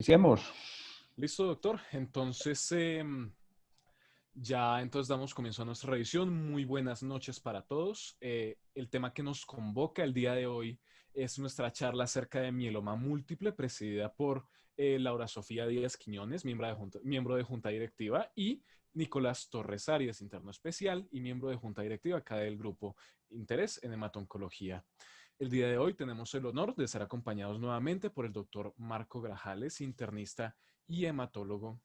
Iniciemos. Listo, doctor. Entonces, entonces damos comienzo a nuestra revisión. Muy buenas noches para todos. El tema que nos convoca el día de hoy es nuestra charla acerca de mieloma múltiple, presidida por Laura Sofía Díaz Quiñones, miembro de Junta Directiva, y Nicolás Torres Arias, interno especial y miembro de Junta Directiva acá del grupo Interés en Hematoncología. El día de hoy tenemos el honor de ser acompañados nuevamente por el doctor Marco Grajales, internista y hematólogo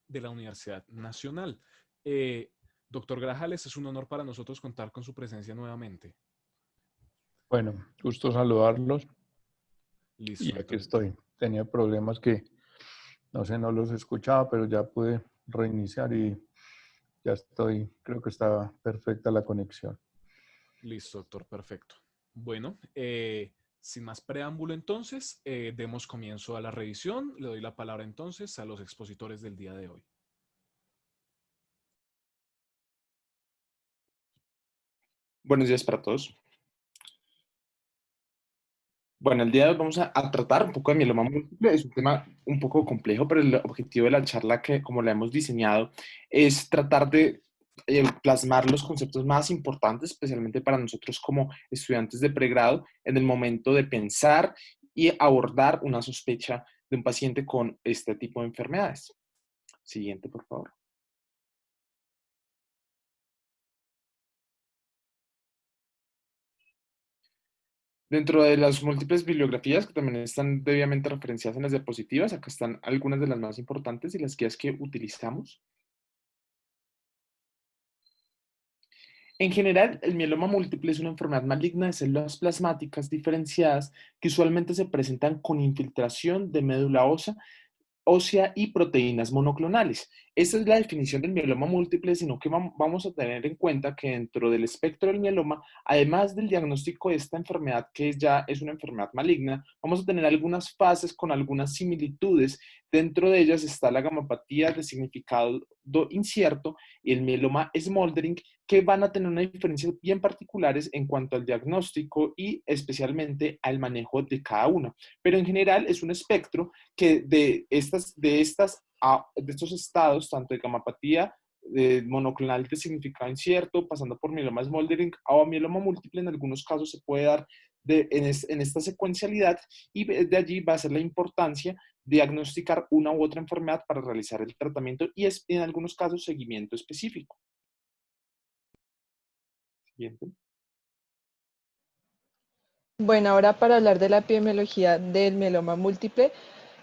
de la Universidad Nacional. Eh, Doctor Grajales, es un honor para nosotros contar con su presencia nuevamente. Bueno, gusto saludarlos Listo, y aquí entonces. estoy. Tenía problemas que no sé, no los escuchaba, pero ya pude reiniciar y ya estoy. Creo que está perfecta la conexión. Listo, doctor, perfecto. Bueno, sin más preámbulo entonces, demos comienzo a la revisión. Le doy la palabra entonces a los expositores del día de hoy. Buenos días para todos. Bueno, el día de hoy vamos a tratar un poco de mieloma múltiple. Es un tema un poco complejo, pero el objetivo de la charla, que como la hemos diseñado, es tratar de plasmar los conceptos más importantes, especialmente para nosotros como estudiantes de pregrado, en el momento de pensar y abordar una sospecha de un paciente con este tipo de enfermedades. Siguiente, por favor. Dentro de las múltiples bibliografías que también están debidamente referenciadas en las diapositivas, acá están algunas de las más importantes y las guías que utilizamos. En general, el mieloma múltiple es una enfermedad maligna de células plasmáticas diferenciadas que usualmente se presentan con infiltración de médula ósea y proteínas monoclonales. Esta es la definición del mieloma múltiple, sino que vamos a tener en cuenta que dentro del espectro del mieloma, además del diagnóstico de esta enfermedad, que ya es una enfermedad maligna, vamos a tener algunas fases con algunas similitudes. Dentro de ellas está la gamapatía de significado incierto y el mieloma smoldering, que van a tener una diferencia bien particulares en cuanto al diagnóstico y especialmente al manejo de cada una. Pero en general es un espectro que de estos estados, tanto de gamapatía, de monoclonal de significado incierto, pasando por mieloma smoldering o mieloma múltiple, en algunos casos se puede dar en esta secuencialidad, y de allí va a ser la importancia de diagnosticar una u otra enfermedad para realizar el tratamiento y en algunos casos seguimiento específico. Siguiente. Bueno, ahora para hablar de la epidemiología del mieloma múltiple,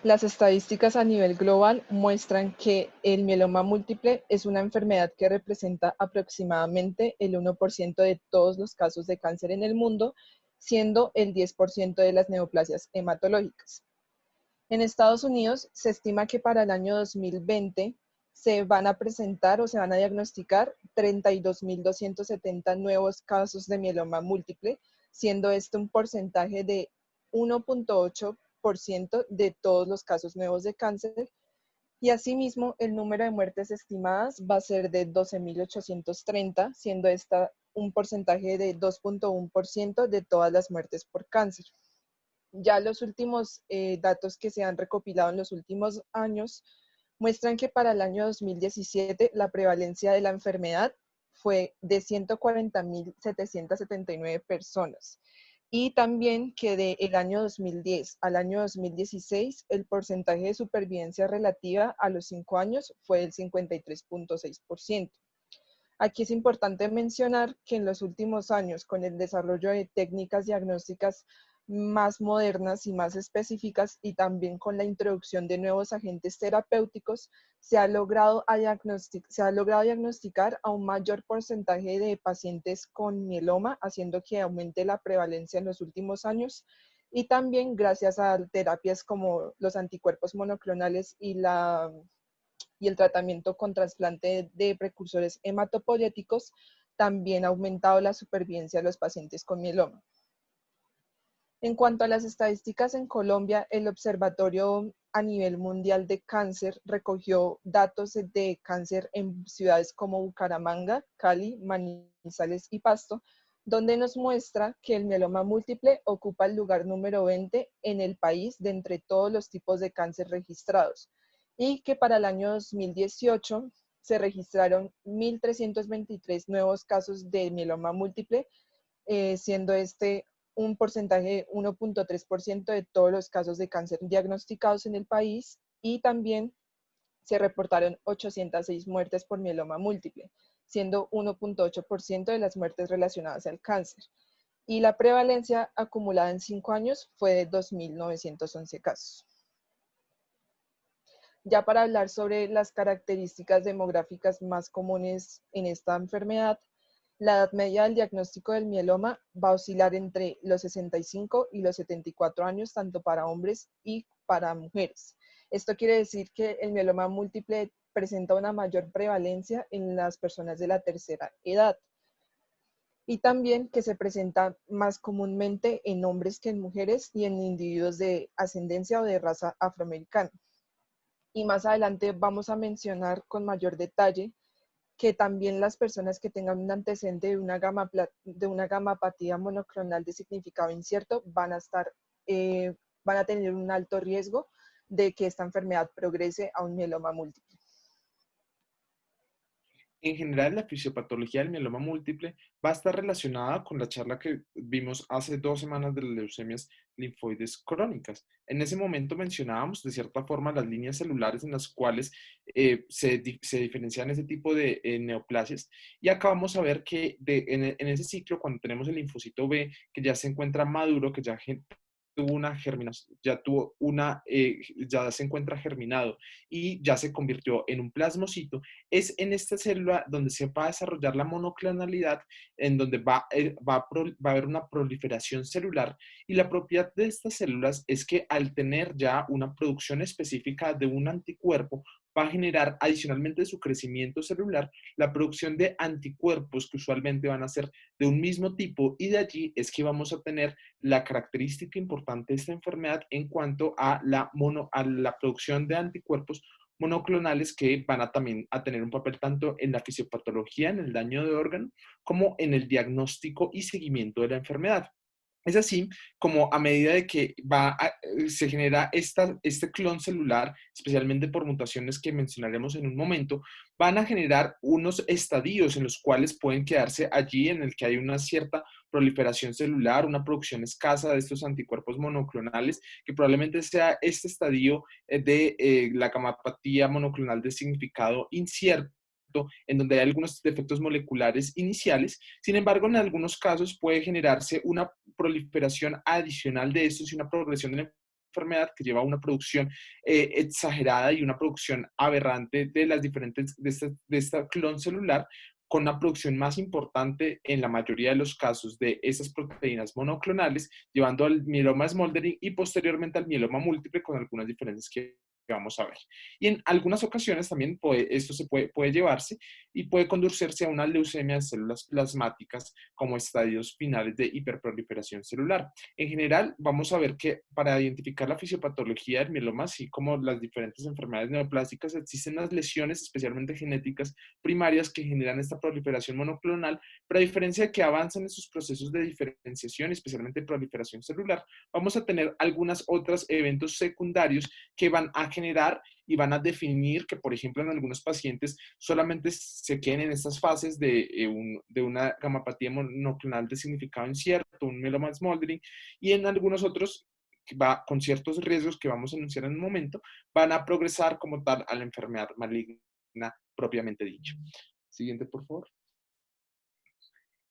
las estadísticas a nivel global muestran que el mieloma múltiple es una enfermedad que representa aproximadamente el 1% de todos los casos de cáncer en el mundo, siendo el 10% de las neoplasias hematológicas. En Estados Unidos se estima que para el año 2020 se van a presentar o se van a diagnosticar 32.270 nuevos casos de mieloma múltiple, siendo este un porcentaje de 1.8% de todos los casos nuevos de cáncer. Y asimismo, el número de muertes estimadas va a ser de 12.830, siendo esta un porcentaje de 2.1% de todas las muertes por cáncer. Ya los últimos datos que se han recopilado en los últimos años muestran que para el año 2017 la prevalencia de la enfermedad fue de 140.779 personas. Y también que del año 2010 al año 2016 el porcentaje de supervivencia relativa a los 5 años fue del 53.6%. Aquí es importante mencionar que en los últimos años, con el desarrollo de técnicas diagnósticas más modernas y más específicas, y también con la introducción de nuevos agentes terapéuticos, se ha logrado diagnosticar a un mayor porcentaje de pacientes con mieloma, haciendo que aumente la prevalencia en los últimos años, y también gracias a terapias como los anticuerpos monoclonales y el tratamiento con trasplante de precursores hematopoyéticos, también ha aumentado la supervivencia de los pacientes con mieloma. En cuanto a las estadísticas en Colombia, el Observatorio a nivel mundial de cáncer recogió datos de cáncer en ciudades como Bucaramanga, Cali, Manizales y Pasto, donde nos muestra que el mieloma múltiple ocupa el lugar número 20 en el país de entre todos los tipos de cáncer registrados y que para el año 2018 se registraron 1.323 nuevos casos de mieloma múltiple, siendo este un porcentaje de 1.3% de todos los casos de cáncer diagnosticados en el país, y también se reportaron 806 muertes por mieloma múltiple, siendo 1.8% de las muertes relacionadas al cáncer. Y la prevalencia acumulada en 5 años fue de 2.911 casos. Ya para hablar sobre las características demográficas más comunes en esta enfermedad, la edad media del diagnóstico del mieloma va a oscilar entre los 65 y los 74 años, tanto para hombres y para mujeres. Esto quiere decir que el mieloma múltiple presenta una mayor prevalencia en las personas de la tercera edad. Y también que se presenta más comúnmente en hombres que en mujeres y en individuos de ascendencia o de raza afroamericana. Y más adelante vamos a mencionar con mayor detalle que también las personas que tengan un antecedente de una gamapatía monoclonal de significado incierto van a tener un alto riesgo de que esta enfermedad progrese a un mieloma múltiple. En general, la fisiopatología del mieloma múltiple va a estar relacionada con la charla que vimos hace 2 semanas de las leucemias linfoides crónicas. En ese momento mencionábamos de cierta forma las líneas celulares en las cuales se diferencian ese tipo de neoplasias, y acá vamos a ver que en ese ciclo, cuando tenemos el linfocito B que ya se encuentra maduro, que ya tuvo una germinación, ya se encuentra germinado y ya se convirtió en un plasmocito, es en esta célula donde se va a desarrollar la monoclonalidad, en donde va a haber una proliferación celular. Y la propiedad de estas células es que al tener ya una producción específica de un anticuerpo, va a generar adicionalmente su crecimiento celular la producción de anticuerpos que usualmente van a ser de un mismo tipo, y de allí es que vamos a tener la característica importante de esta enfermedad en cuanto a la producción de anticuerpos monoclonales, que van a también a tener un papel tanto en la fisiopatología, en el daño de órgano, como en el diagnóstico y seguimiento de la enfermedad. Es así como a medida de que se genera este clon celular, especialmente por mutaciones que mencionaremos en un momento, van a generar unos estadios en los cuales pueden quedarse allí, en el que hay una cierta proliferación celular, una producción escasa de estos anticuerpos monoclonales, que probablemente sea este estadio de la gamapatía monoclonal de significado incierto, en donde hay algunos defectos moleculares iniciales. Sin embargo, en algunos casos puede generarse una proliferación adicional de estos y una progresión de la enfermedad que lleva a una producción exagerada y una producción aberrante de las diferentes, de esta clon celular, con una producción más importante en la mayoría de los casos de esas proteínas monoclonales, llevando al mieloma smoldering y posteriormente al mieloma múltiple, con algunas diferencias que vamos a ver. Y en algunas ocasiones también esto puede llevarse y puede conducirse a una leucemia de células plasmáticas como estadios finales de hiperproliferación celular. En general, vamos a ver que para identificar la fisiopatología del mieloma, así como las diferentes enfermedades neoplásicas, existen las lesiones, especialmente genéticas, primarias, que generan esta proliferación monoclonal, pero a diferencia de que avanzan en sus procesos de diferenciación, especialmente proliferación celular, vamos a tener algunos otros eventos secundarios que van a generar y van a definir que, por ejemplo, en algunos pacientes solamente se queden en estas fases de una gamapatía monoclonal de significado incierto, un mieloma smoldering, y en algunos otros, con ciertos riesgos que vamos a anunciar en un momento, van a progresar como tal a la enfermedad maligna propiamente dicha. Siguiente, por favor.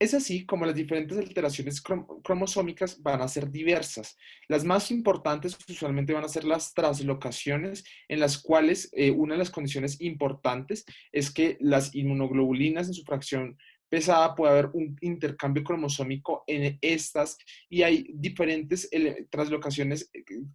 Es así como las diferentes alteraciones cromosómicas van a ser diversas. Las más importantes usualmente van a ser las translocaciones, en las cuales una de las condiciones importantes es que las inmunoglobulinas en su fracción pesada puede haber un intercambio cromosómico en estas, y hay diferentes translocaciones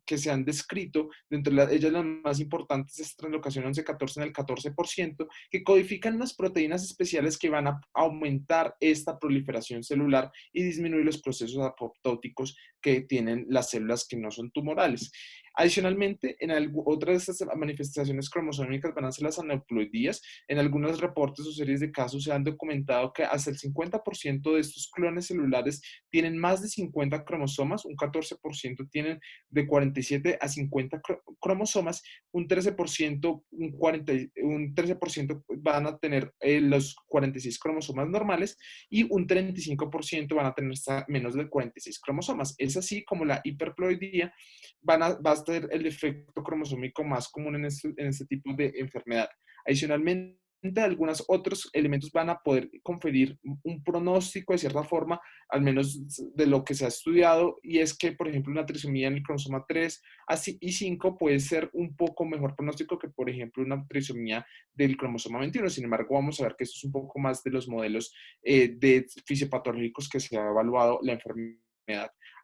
que se han descrito. Dentro de ellas, las más importantes es translocación 11-14 en el 14%, que codifican unas proteínas especiales que van a aumentar esta proliferación celular y disminuir los procesos apoptóticos que tienen las células que no son tumorales. Adicionalmente, otras de estas manifestaciones cromosómicas van a ser las aneuploidías. En algunos reportes o series de casos se han documentado que hasta el 50% de estos clones celulares tienen más de 50 cromosomas, un 14% tienen de 47 a 50 cromosomas, un 13%, un 13% van a tener los 46 cromosomas normales y un 35% van a tener menos de 46 cromosomas. Es así como la hiperploidía va a ser el efecto cromosómico más común en este tipo de enfermedad. Adicionalmente, algunos otros elementos van a poder conferir un pronóstico de cierta forma, al menos de lo que se ha estudiado, y es que, por ejemplo, una trisomía en el cromosoma 3 y 5 puede ser un poco mejor pronóstico que, por ejemplo, una trisomía del cromosoma 21. Sin embargo, vamos a ver que esto es un poco más de los modelos de fisiopatológicos que se ha evaluado la enfermedad.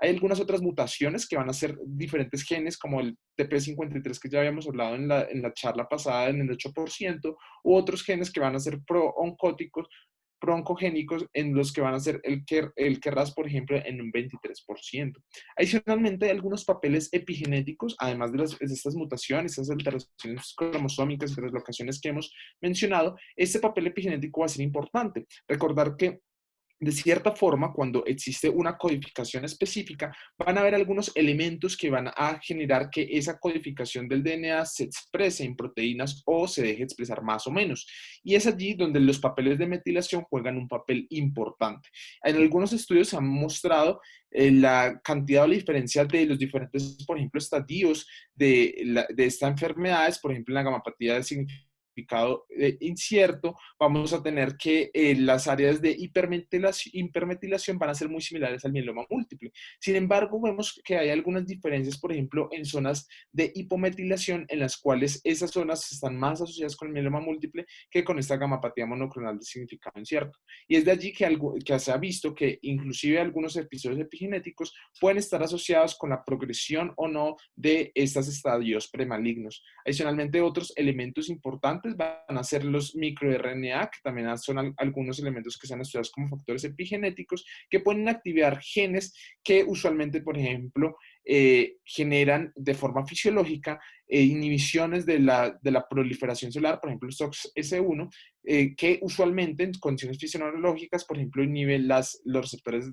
Hay algunas otras mutaciones que van a ser diferentes genes, como el TP53 que ya habíamos hablado en la charla pasada en el 8%, u otros genes que van a ser pro-oncogénicos, en los que van a ser el KRAS, por ejemplo, en un 23%. Adicionalmente, hay algunos papeles epigenéticos, además de estas mutaciones, estas alteraciones cromosómicas y translocaciones que hemos mencionado. Este papel epigenético va a ser importante. Recordar que de cierta forma, cuando existe una codificación específica, van a haber algunos elementos que van a generar que esa codificación del DNA se exprese en proteínas o se deje expresar más o menos. Y es allí donde los papeles de metilación juegan un papel importante. En algunos estudios se han mostrado la cantidad o la diferencia de los diferentes, por ejemplo, estadios de estas enfermedades, por ejemplo, en la gamapatía de significado incierto, vamos a tener que las áreas de hipermetilación van a ser muy similares al mieloma múltiple. Sin embargo, vemos que hay algunas diferencias, por ejemplo, en zonas de hipometilación, en las cuales esas zonas están más asociadas con el mieloma múltiple que con esta gamapatía monoclonal de significado incierto. Y es de allí que se ha visto que inclusive algunos episodios epigenéticos pueden estar asociados con la progresión o no de estos estadios premalignos. Adicionalmente, otros elementos importantes van a ser los microRNA, que también son algunos elementos que se han estudiado como factores epigenéticos, que pueden activar genes que usualmente, por ejemplo, generan de forma fisiológica inhibiciones de la proliferación celular, por ejemplo, el SOX1, que usualmente en condiciones fisiológicas, por ejemplo, inhiben los receptores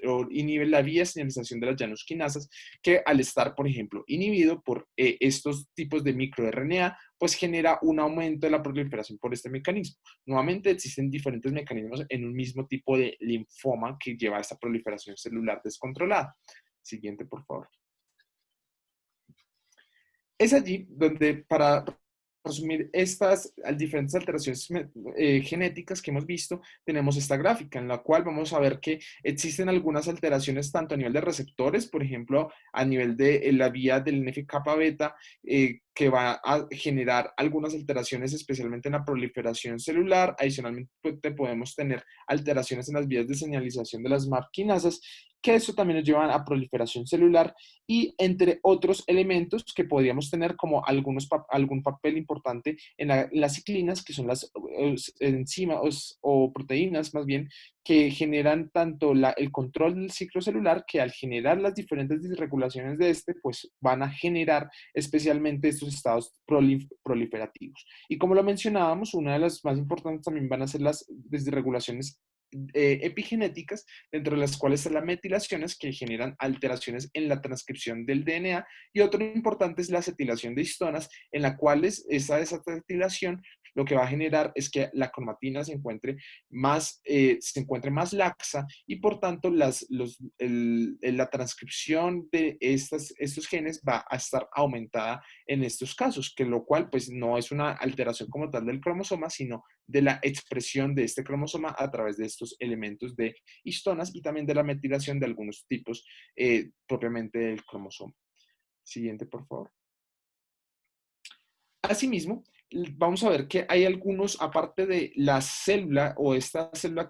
o inhiben la vía de señalización de las llanosquinasas, que al estar, por ejemplo, inhibido por estos tipos de microRNA, pues genera un aumento de la proliferación por este mecanismo. Nuevamente, existen diferentes mecanismos en un mismo tipo de linfoma que lleva a esta proliferación celular descontrolada. Siguiente, por favor. Es allí donde, para resumir estas diferentes alteraciones genéticas que hemos visto, tenemos esta gráfica en la cual vamos a ver que existen algunas alteraciones tanto a nivel de receptores, por ejemplo, a nivel de la vía del NF-kappa beta, que va a generar algunas alteraciones, especialmente en la proliferación celular. Adicionalmente, podemos tener alteraciones en las vías de señalización de las MAP quinasas, que eso también nos lleva a proliferación celular, y entre otros elementos que podríamos tener como algún papel importante en las ciclinas, que son las enzimas o proteínas más bien, que generan tanto el control del ciclo celular, que al generar las diferentes disregulaciones de pues van a generar especialmente estos estados proliferativos. Y como lo mencionábamos, una de las más importantes también van a ser las disregulaciones epigenéticas, dentro de las cuales están las metilaciones, que generan alteraciones en la transcripción del DNA, y otro importante es la acetilación de histonas, en la cual esa desacetilación lo que va a generar es que la cromatina se encuentre más laxa, y por tanto la transcripción de estos genes va a estar aumentada en estos casos, que lo cual pues no es una alteración como tal del cromosoma, sino de la expresión de este cromosoma a través de estos elementos de histonas, y también de la metilación de algunos tipos propiamente del cromosoma. Siguiente, por favor. Asimismo, vamos a ver que hay algunos, aparte de la célula o esta célula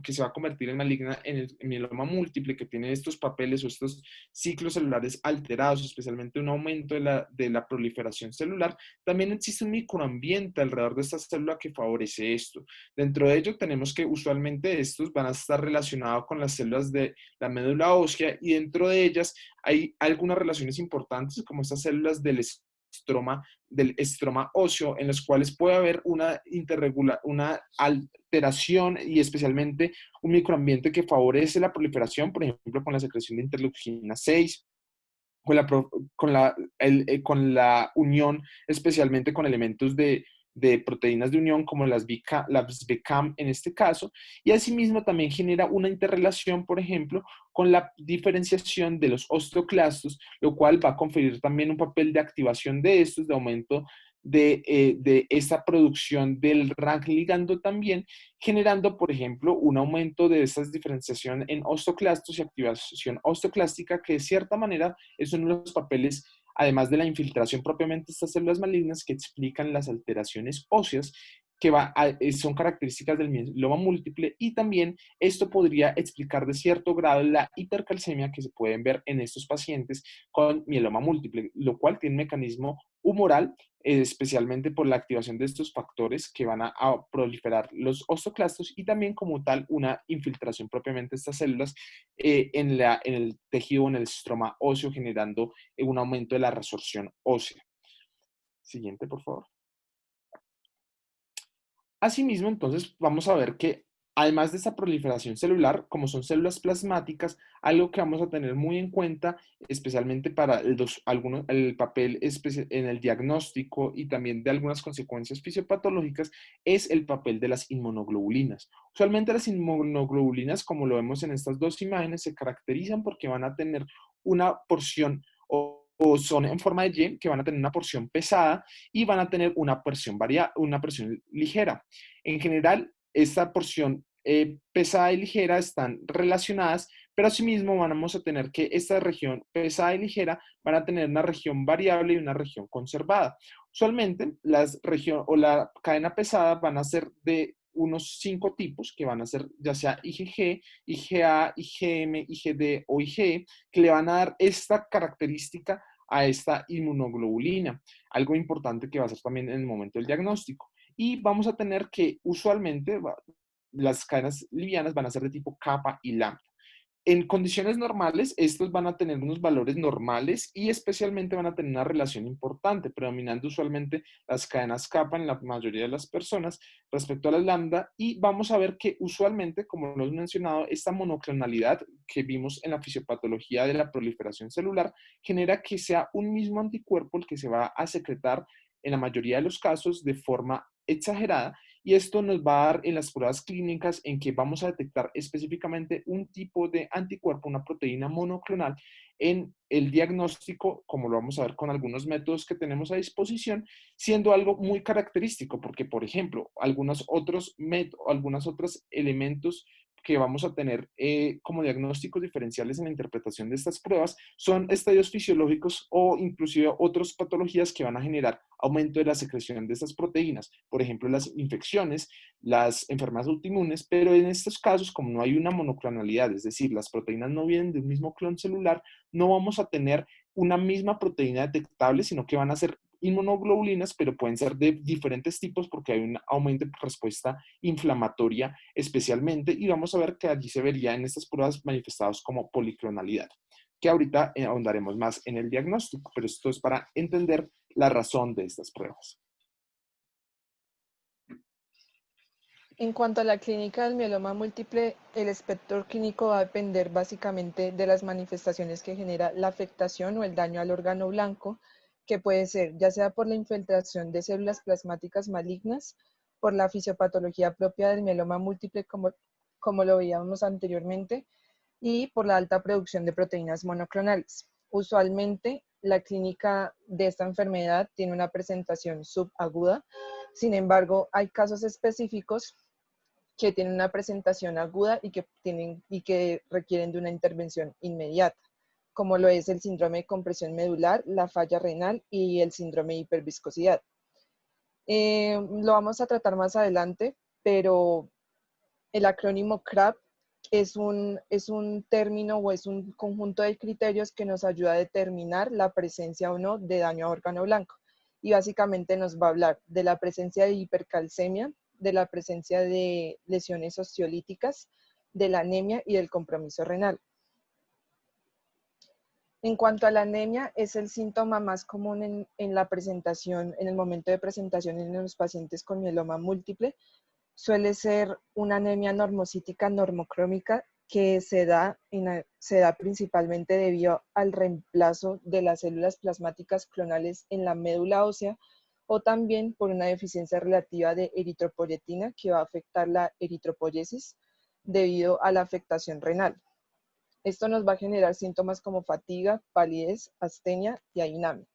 que se va a convertir en maligna en el mieloma múltiple, que tiene estos papeles o estos ciclos celulares alterados, especialmente un aumento de la proliferación celular, también existe un microambiente alrededor de esta célula que favorece esto. Dentro de ello tenemos que usualmente estos van a estar relacionados con las células de la médula ósea y dentro de ellas hay algunas relaciones importantes como estas células del estroma óseo, en los cuales puede haber una alteración y especialmente un microambiente que favorece la proliferación, por ejemplo, con la secreción de interleucina 6, con la unión, especialmente con elementos de proteínas de unión como las BCAM en este caso, y asimismo también genera una interrelación, por ejemplo, con la diferenciación de los osteoclastos, lo cual va a conferir también un papel de activación de estos, de aumento de esta producción del RANK ligando también, generando, por ejemplo, un aumento de esta diferenciación en osteoclastos y activación osteoclástica, que de cierta manera es uno de los papeles, además de la infiltración propiamente de estas células malignas, que explican las alteraciones óseas que son características del mieloma múltiple, y también esto podría explicar de cierto grado la hipercalcemia que se pueden ver en estos pacientes con mieloma múltiple, lo cual tiene un mecanismo humoral, especialmente por la activación de estos factores que van a proliferar los osteoclastos y también como tal una infiltración propiamente de estas células en el tejido, en el estroma óseo, generando un aumento de la resorción ósea. Siguiente, por favor. Asimismo, entonces, vamos a ver que además de esta proliferación celular, como son células plasmáticas, algo que vamos a tener muy en cuenta, especialmente para el papel en el diagnóstico y también de algunas consecuencias fisiopatológicas, es el papel de las inmunoglobulinas. Usualmente las inmunoglobulinas, como lo vemos en estas dos imágenes, se caracterizan porque van a tener una porción o son en forma de Y, que van a tener una porción pesada y van a tener una porción ligera. En general, esta porción pesada y ligera están relacionadas, pero asimismo vamos a tener que esta región pesada y ligera van a tener una región variable y una región conservada. Usualmente, la cadena pesada van a ser de unos 5 tipos, que van a ser ya sea IgG, IgA, IgM, IgD o IgE, que le van a dar esta característica a esta inmunoglobulina. Algo importante que va a ser también en el momento del diagnóstico. Y vamos a tener que usualmente las cadenas livianas van a ser de tipo kappa y lambda. En condiciones normales, estos van a tener unos valores normales y especialmente van a tener una relación importante, predominando usualmente las cadenas kappa en la mayoría de las personas respecto a las lambda, y vamos a ver que usualmente, como lo hemos mencionado, esta monoclonalidad que vimos en la fisiopatología de la proliferación celular genera que sea un mismo anticuerpo el que se va a secretar en la mayoría de los casos de forma exagerada, y esto nos va a dar en las pruebas clínicas en que vamos a detectar específicamente un tipo de anticuerpo, una proteína monoclonal, en el diagnóstico, como lo vamos a ver con algunos métodos que tenemos a disposición, siendo algo muy característico, porque, por ejemplo, algunos otros elementos que vamos a tener como diagnósticos diferenciales en la interpretación de estas pruebas son estadios fisiológicos o inclusive otras patologías que van a generar aumento de la secreción de estas proteínas, por ejemplo, las infecciones, las enfermedades autoinmunes, pero en estos casos, como no hay una monoclonalidad, es decir, las proteínas no vienen de un mismo clon celular, no vamos a tener una misma proteína detectable, sino que van a ser inmunoglobulinas, pero pueden ser de diferentes tipos porque hay un aumento de respuesta inflamatoria especialmente, y vamos a ver que allí se vería en estas pruebas manifestados como policlonalidad, que ahorita ahondaremos más en el diagnóstico, pero esto es para entender la razón de estas pruebas. En cuanto a la clínica del mieloma múltiple, el espectro clínico va a depender básicamente de las manifestaciones que genera la afectación o el daño al órgano blanco, que puede ser ya sea por la infiltración de células plasmáticas malignas, por la fisiopatología propia del mieloma múltiple, como lo veíamos anteriormente, y por la alta producción de proteínas monoclonales. Usualmente, la clínica de esta enfermedad tiene una presentación subaguda. Sin embargo, hay casos específicos que tienen una presentación aguda y que requieren de una intervención inmediata, como lo es el síndrome de compresión medular, la falla renal y el síndrome de hiperviscosidad. Lo vamos a tratar más adelante, pero el acrónimo CRAB es un término o es un conjunto de criterios que nos ayuda a determinar la presencia o no de daño a órgano blanco. Y básicamente nos va a hablar de la presencia de hipercalcemia, de la presencia de lesiones osteolíticas, de la anemia y del compromiso renal. En cuanto a la anemia, es el síntoma más común en la presentación, en el momento de presentación en los pacientes con mieloma múltiple. Suele ser una anemia normocítica normocrómica que se da principalmente debido al reemplazo de las células plasmáticas clonales en la médula ósea o también por una deficiencia relativa de eritropoyetina que va a afectar la eritropoyesis debido a la afectación renal. Esto nos va a generar síntomas como fatiga, palidez, astenia y ainamia.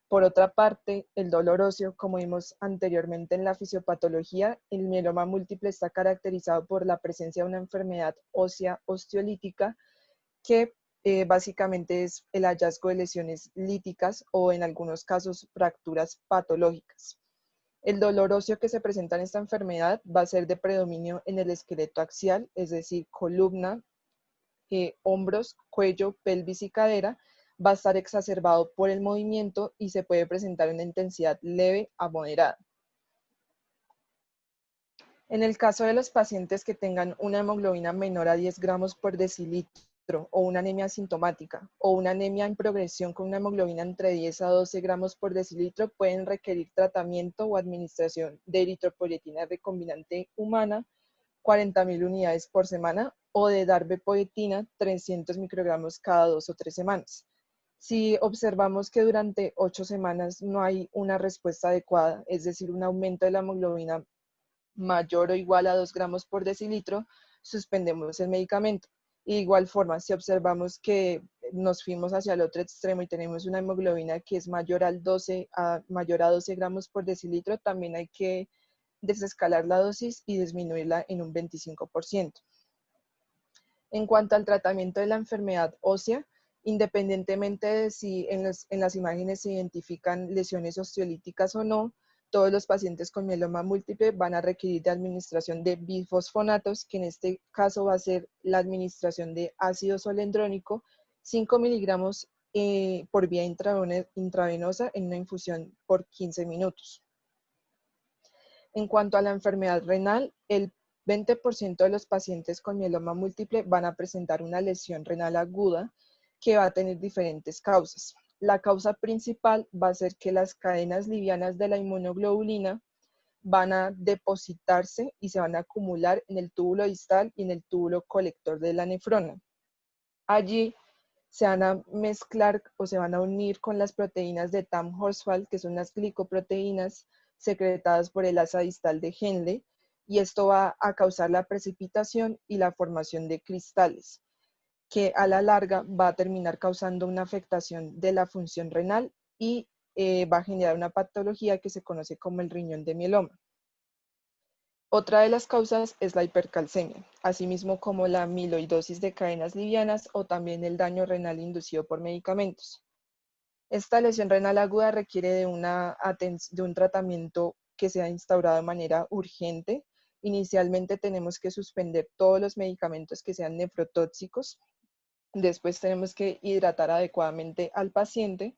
Por otra parte, el dolor óseo, como vimos anteriormente en la fisiopatología, el mieloma múltiple está caracterizado por la presencia de una enfermedad ósea osteolítica que básicamente es el hallazgo de lesiones líticas o en algunos casos fracturas patológicas. El dolor óseo que se presenta en esta enfermedad va a ser de predominio en el esqueleto axial, es decir, columna, hombros, cuello, pelvis y cadera. Va a estar exacerbado por el movimiento y se puede presentar una intensidad leve a moderada. En el caso de los pacientes que tengan una hemoglobina menor a 10 gramos por decilitro o una anemia asintomática o una anemia en progresión con una hemoglobina entre 10 a 12 gramos por decilitro, pueden requerir tratamiento o administración de eritropoyetina recombinante humana, 40.000 unidades por semana, o de darbepoetina, 300 microgramos cada 2 o 3 semanas. Si observamos que durante 8 semanas no hay una respuesta adecuada, es decir, un aumento de la hemoglobina mayor o igual a 2 gramos por decilitro, suspendemos el medicamento. Y de igual forma, si observamos que nos fuimos hacia el otro extremo y tenemos una hemoglobina que es mayor a 12 gramos por decilitro, también hay que desescalar la dosis y disminuirla en un 25%. En cuanto al tratamiento de la enfermedad ósea, independientemente de si en las imágenes se identifican lesiones osteolíticas o no, todos los pacientes con mieloma múltiple van a requerir de administración de bifosfonatos, que en este caso va a ser la administración de ácido solendrónico, 5 miligramos por vía intravenosa en una infusión por 15 minutos. En cuanto a la enfermedad renal, el 20% de los pacientes con mieloma múltiple van a presentar una lesión renal aguda que va a tener diferentes causas. La causa principal va a ser que las cadenas livianas de la inmunoglobulina van a depositarse y se van a acumular en el túbulo distal y en el túbulo colector de la nefrona. Allí se van a mezclar o se van a unir con las proteínas de Tamm-Horsfall, que son las glicoproteínas secretadas por el asa distal de Henle, y esto va a causar la precipitación y la formación de cristales, que a la larga va a terminar causando una afectación de la función renal y va a generar una patología que se conoce como el riñón de mieloma. Otra de las causas es la hipercalcemia, asimismo como la amiloidosis de cadenas livianas o también el daño renal inducido por medicamentos. Esta lesión renal aguda requiere de un tratamiento que sea instaurado de manera urgente. Inicialmente tenemos que suspender todos los medicamentos que sean nefrotóxicos. Después tenemos que hidratar adecuadamente al paciente.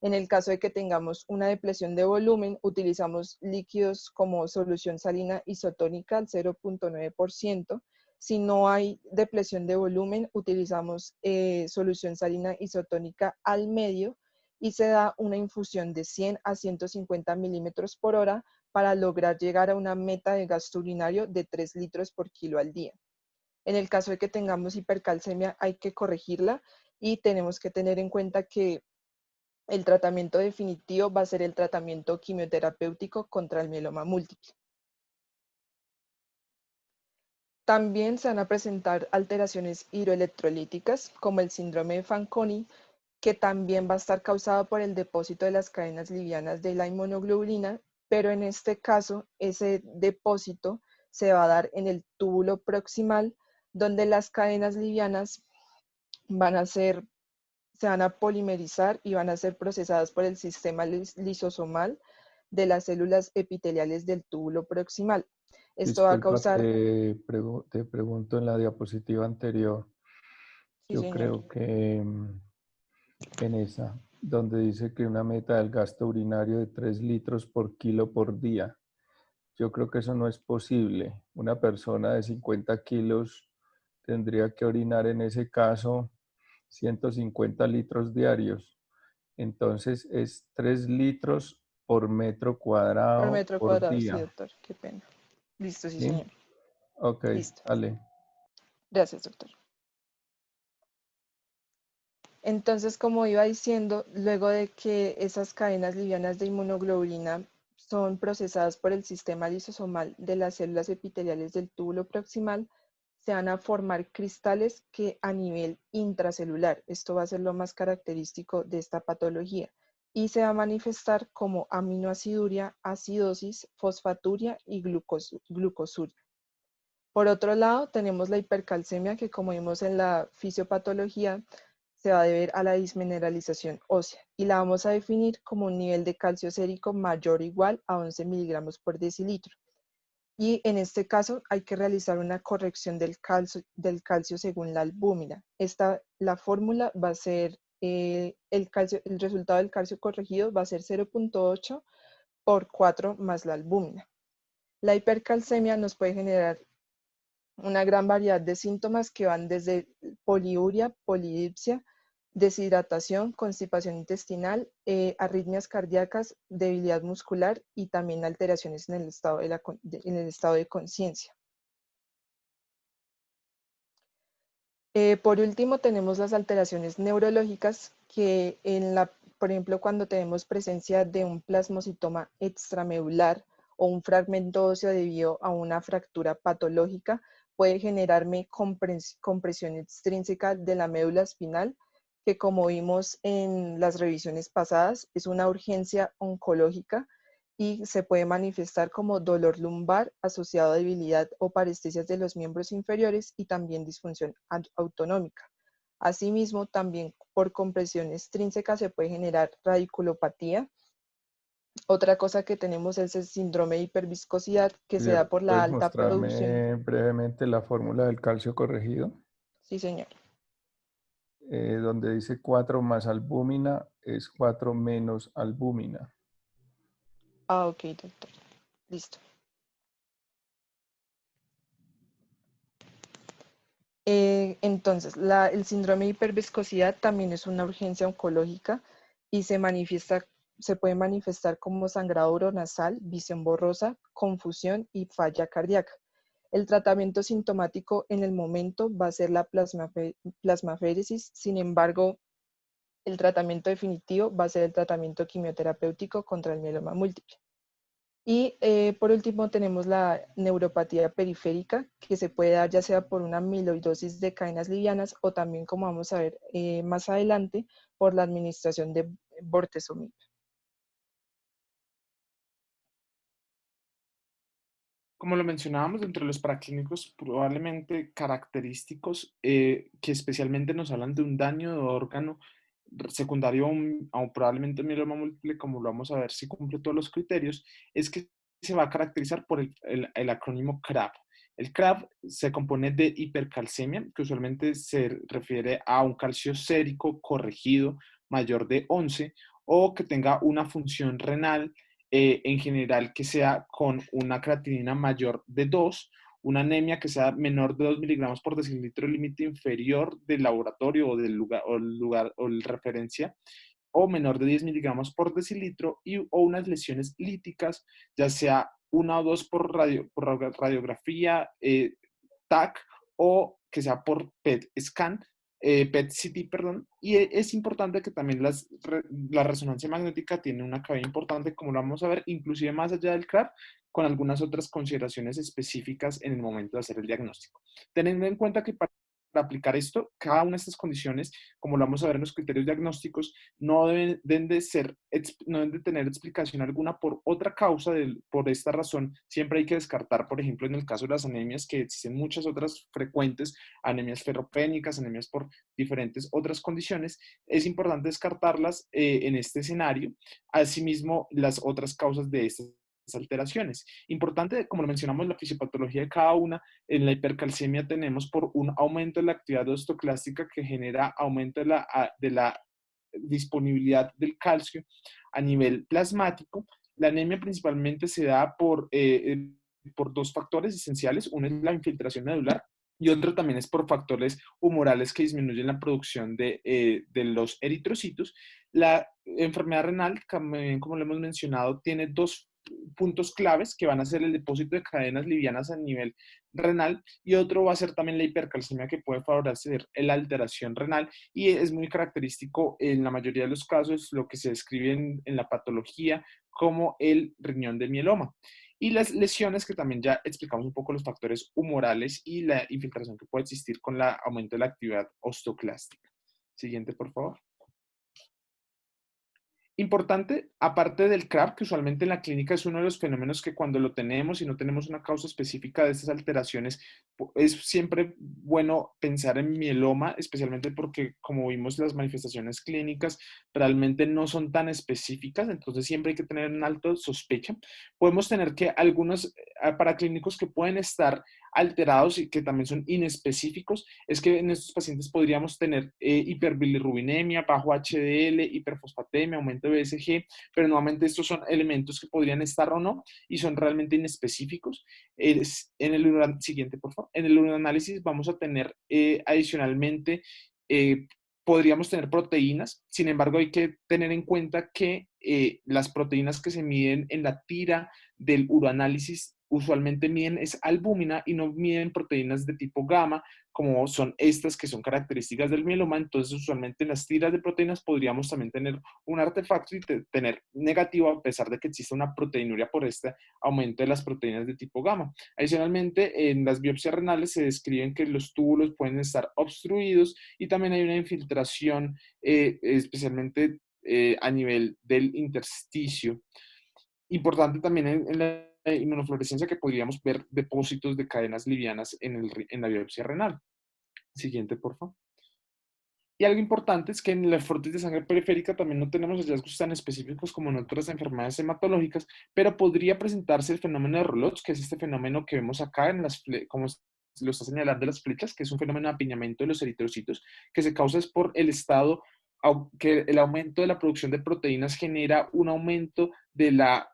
En el caso de que tengamos una depresión de volumen, utilizamos líquidos como solución salina isotónica al 0.9%. Si no hay depresión de volumen, utilizamos solución salina isotónica al medio y se da una infusión de 100 a 150 milímetros por hora para lograr llegar a una meta de gasto urinario de 3 litros por kilo al día. En el caso de que tengamos hipercalcemia, hay que corregirla y tenemos que tener en cuenta que el tratamiento definitivo va a ser el tratamiento quimioterapéutico contra el mieloma múltiple. También se van a presentar alteraciones hidroelectrolíticas, como el síndrome de Fanconi, que también va a estar causado por el depósito de las cadenas livianas de la inmunoglobulina, pero en este caso ese depósito se va a dar en el túbulo proximal, donde las cadenas livianas se van a polimerizar y van a ser procesadas por el sistema lisosomal de las células epiteliales del túbulo proximal. Esto va a Disculpa, causar... te pregunto en la diapositiva anterior. Sí, Yo señor. creo que en esa, donde dice que una meta del gasto urinario de 3 litros por kilo por día. Yo creo que eso no es posible. Una persona de 50 kilos tendría que orinar en ese caso 150 litros diarios. Entonces es 3 litros por metro Por cuadrado metro por cuadrado, sí, día. doctor. Qué pena. Listo, sí, ¿Sí? señor. Ok, Listo. dale. Gracias, doctor. Entonces, como iba diciendo, luego de que esas cadenas livianas de inmunoglobulina son procesadas por el sistema lisosomal de las células epiteliales del túbulo proximal, se van a formar cristales que a nivel intracelular, esto va a ser lo más característico de esta patología, y se va a manifestar como aminoaciduria, acidosis, fosfaturia y glucosuria. Por otro lado, tenemos la hipercalcemia que, como vimos en la fisiopatología, se va a deber a la dismineralización ósea y la vamos a definir como un nivel de calcio sérico mayor o igual a 11 miligramos por decilitro. Y en este caso hay que realizar una corrección del calcio según la albúmina. La fórmula va a ser, el resultado del calcio corregido va a ser 0,8 por 4 más la albúmina. La hipercalcemia nos puede generar una gran variedad de síntomas que van desde poliuria, polidipsia, deshidratación, constipación intestinal, arritmias cardíacas, debilidad muscular y también alteraciones en el estado de conciencia. Por último, tenemos las alteraciones neurológicas que, por ejemplo, cuando tenemos presencia de un plasmocitoma extramedular o un fragmento óseo debido a una fractura patológica, puede generarme compresión extrínseca de la médula espinal, que como vimos en las revisiones pasadas, es una urgencia oncológica y se puede manifestar como dolor lumbar asociado a debilidad o parestesias de los miembros inferiores y también disfunción autonómica. Asimismo, también por compresión extrínseca se puede generar radiculopatía. Otra cosa que tenemos es el síndrome de hiperviscosidad que se da por la ¿Puedes alta producción. mostrarme brevemente la fórmula del calcio corregido? Sí, señor. Donde dice 4 más albúmina es 4 menos albúmina. Ah, ok, doctor. Listo. Entonces, el síndrome de hiperviscosidad también es una urgencia oncológica y se puede manifestar como sangrado oronasal, visión borrosa, confusión y falla cardíaca. El tratamiento sintomático en el momento va a ser la plasmaféresis, sin embargo, el tratamiento definitivo va a ser el tratamiento quimioterapéutico contra el mieloma múltiple. Y por último tenemos la neuropatía periférica, que se puede dar ya sea por una amiloidosis de cadenas livianas o también, como vamos a ver más adelante, por la administración de bortezomib. Como lo mencionábamos, entre los paraclínicos probablemente característicos que especialmente nos hablan de un daño de órgano secundario a probablemente un mieloma múltiple, como lo vamos a ver si cumple todos los criterios, es que se va a caracterizar por el acrónimo CRAB. El CRAB se compone de hipercalcemia, que usualmente se refiere a un calcio sérico corregido mayor de 11 o que tenga una función renal en general que sea con una creatinina mayor de 2, una anemia que sea menor de 2 miligramos por decilitro, límite inferior del laboratorio o del lugar o el referencia, o menor de 10 miligramos por decilitro, o unas lesiones líticas, ya sea 1 o 2 por radiografía, TAC, o que sea por PET scan, PET-CT, perdón, y es importante que también la resonancia magnética tiene una cabida importante, como lo vamos a ver, inclusive más allá del CRAB, con algunas otras consideraciones específicas en el momento de hacer el diagnóstico. Teniendo en cuenta que para aplicar esto, cada una de estas condiciones, como lo vamos a ver en los criterios diagnósticos, no deben no deben de tener explicación alguna por otra causa. Por esta razón, siempre hay que descartar, por ejemplo, en el caso de las anemias, que existen muchas otras frecuentes, anemias ferropénicas, anemias por diferentes otras condiciones, es importante descartarlas en este escenario. Asimismo, las otras causas de estas alteraciones. Importante, como lo mencionamos, la fisiopatología de cada una. En la hipercalcemia tenemos por un aumento de la actividad osteoclástica que genera aumento de la disponibilidad del calcio a nivel plasmático. La anemia principalmente se da por dos factores esenciales. Uno es la infiltración medular y otro también es por factores humorales que disminuyen la producción de los eritrocitos. La enfermedad renal, como lo hemos mencionado, tiene dos puntos claves que van a ser el depósito de cadenas livianas a nivel renal, y otro va a ser también la hipercalcemia, que puede favorecer la alteración renal, y es muy característico en la mayoría de los casos lo que se describe en la patología como el riñón de mieloma. Y las lesiones, que también ya explicamos un poco los factores humorales y la infiltración que puede existir con el aumento de la actividad osteoclástica. Siguiente, por favor. Importante, aparte del CRAB, que usualmente en la clínica es uno de los fenómenos que cuando lo tenemos y no tenemos una causa específica de estas alteraciones, es siempre bueno pensar en mieloma, especialmente porque, como vimos, las manifestaciones clínicas realmente no son tan específicas, entonces siempre hay que tener una alta sospecha. Podemos tener que algunos paraclínicos que pueden estar alterados y que también son inespecíficos, es que en estos pacientes podríamos tener hiperbilirrubinemia, bajo HDL, hiperfosfatemia, aumento de BSG, pero nuevamente estos son elementos que podrían estar o no y son realmente inespecíficos. Siguiente, por favor. En el uroanálisis vamos a tener adicionalmente, podríamos tener proteínas. Sin embargo, hay que tener en cuenta que las proteínas que se miden en la tira del uroanálisis usualmente miden es albúmina y no miden proteínas de tipo gamma, como son estas que son características del mieloma. Entonces, usualmente en las tiras de proteínas podríamos también tener un artefacto y tener negativo, a pesar de que exista una proteinuria por este aumento de las proteínas de tipo gamma. Adicionalmente, en las biopsias renales se describen que los túbulos pueden estar obstruidos y también hay una infiltración, especialmente a nivel del intersticio. Importante también en la inmunofluorescencia, que podríamos ver depósitos de cadenas livianas en la biopsia renal. Siguiente, por favor. Y algo importante es que en la electroforesis de sangre periférica también no tenemos hallazgos tan específicos como en otras enfermedades hematológicas, pero podría presentarse el fenómeno de Raynaud, que es este fenómeno que vemos acá en como lo está señalando las flechas, que es un fenómeno de apiñamiento de los eritrocitos, que se causa es por el estado que el aumento de la producción de proteínas genera un aumento de la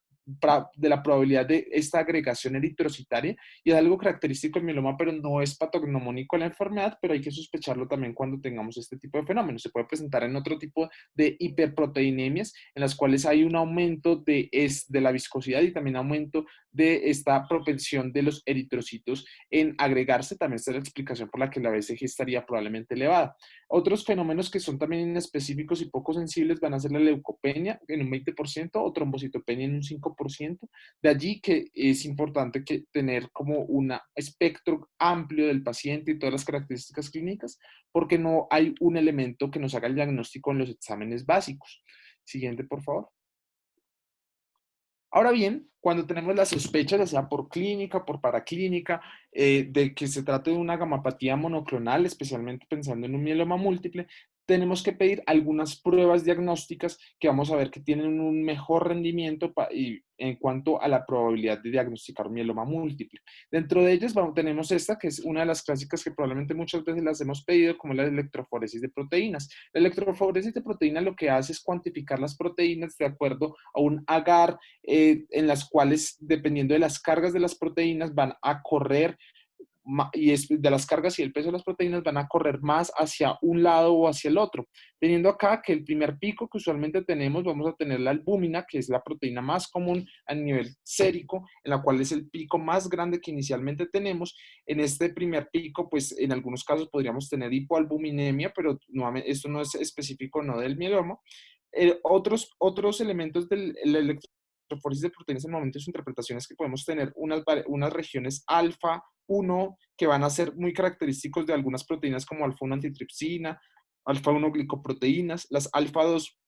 probabilidad de esta agregación eritrocitaria, y es algo característico del mieloma, pero no es patognomónico a la enfermedad, pero hay que sospecharlo también cuando tengamos este tipo de fenómenos. Se puede presentar en otro tipo de hiperproteinemias, en las cuales hay un aumento de la viscosidad y también aumento de esta propensión de los eritrocitos en agregarse. También está la explicación por la que la BCG estaría probablemente elevada. Otros fenómenos que son también inespecíficos y poco sensibles van a ser la leucopenia en un 20% o trombocitopenia en un 5%. De allí que es importante tener como un espectro amplio del paciente y todas las características clínicas, porque no hay un elemento que nos haga el diagnóstico en los exámenes básicos. Siguiente, por favor. Ahora bien, cuando tenemos la sospecha, ya sea por clínica, por paraclínica, de que se trate de una gamapatía monoclonal, especialmente pensando en un mieloma múltiple, tenemos que pedir algunas pruebas diagnósticas que vamos a ver que tienen un mejor rendimiento en cuanto a la probabilidad de diagnosticar mieloma múltiple. Dentro de ellas tenemos esta, que es una de las clásicas que probablemente muchas veces las hemos pedido, como la electroforesis de proteínas. La electroforesis de proteínas lo que hace es cuantificar las proteínas de acuerdo a un agar, en las cuales, dependiendo de las cargas de las proteínas, van a correr, y de las cargas y el peso de las proteínas van a correr más hacia un lado o hacia el otro. Teniendo acá que el primer pico que usualmente tenemos, vamos a tener la albúmina, que es la proteína más común a nivel sérico, en la cual es el pico más grande que inicialmente tenemos. En este primer pico, pues en algunos casos podríamos tener hipoalbuminemia, pero nuevamente esto no es específico, no del mieloma. Otros elementos del electroforesis de proteínas en el momento de su interpretación es que podemos tener unas regiones alfa 1 que van a ser muy característicos de algunas proteínas como alfa 1 antitripsina, alfa 1 glicoproteínas, las alfa 2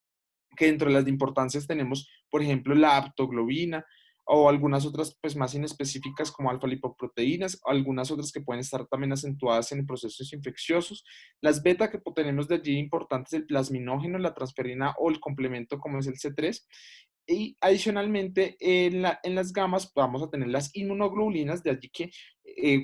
que dentro de las de importancias tenemos, por ejemplo, la aptoglobina o algunas otras pues más inespecíficas como alfa-lipoproteínas, algunas otras que pueden estar también acentuadas en procesos infecciosos. Las beta que tenemos de allí importantes, el plasminógeno, la transferrina o el complemento como es el C3. Y adicionalmente en las gamas vamos a tener las inmunoglobulinas, de allí que